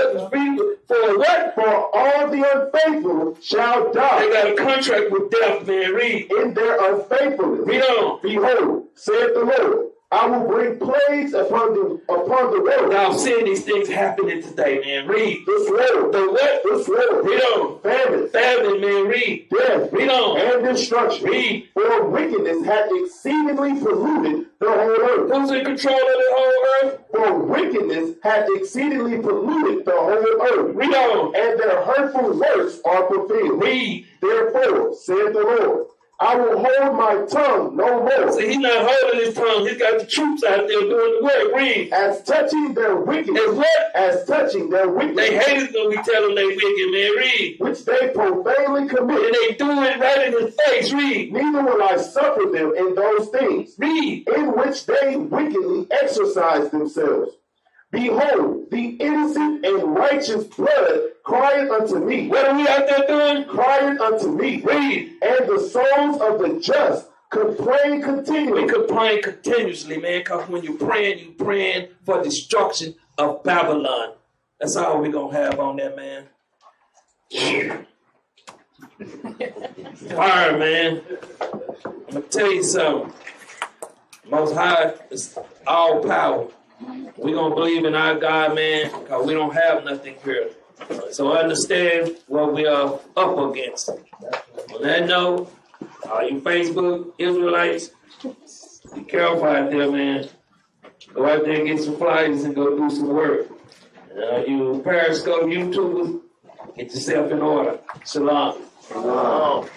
For what? For all the unfaithful shall die. They got a contract with death, man. Read. In their unfaithfulness. Read on. Behold, saith the Lord, I will bring plagues upon the world. Now I'm seeing these things happening today, man. Read. This world. The what? This world. Read on. Famine. Famine, man. Read. Death. Read on. And destruction. Read. For wickedness hath exceedingly polluted the whole earth. Who's in control of the whole earth? For wickedness hath exceedingly polluted the whole earth. Read on. And their hurtful works are fulfilled. Read. Therefore, saith the Lord, I will hold my tongue no more. See, he's not holding his tongue. He's got the troops out there doing the work. Read. As touching their wickedness. As what? As touching their wickedness. They haters gonna be telling they wicked, man. Read. Which they profanely commit. And they do it right in his face. Read. Neither will I suffer them in those things. Read. In which they wickedly exercise themselves. Behold, the innocent and righteous blood crieth unto me. What are we out there doing? Crieth unto me. Read. And the souls of the just complain continually. We complain continuously, man, because when you're praying for destruction of Babylon. That's all we're going to have on that, man. Fire, man. I'm going to tell you something. Most High is all power. We're going to believe in our God, man, because we don't have nothing here. So understand what we are up against. On that note, all you Facebook Israelites, be careful out there, man. Go out there and get some flyers and go do some work. You Periscope YouTubers, get yourself in order. Shalom. Shalom.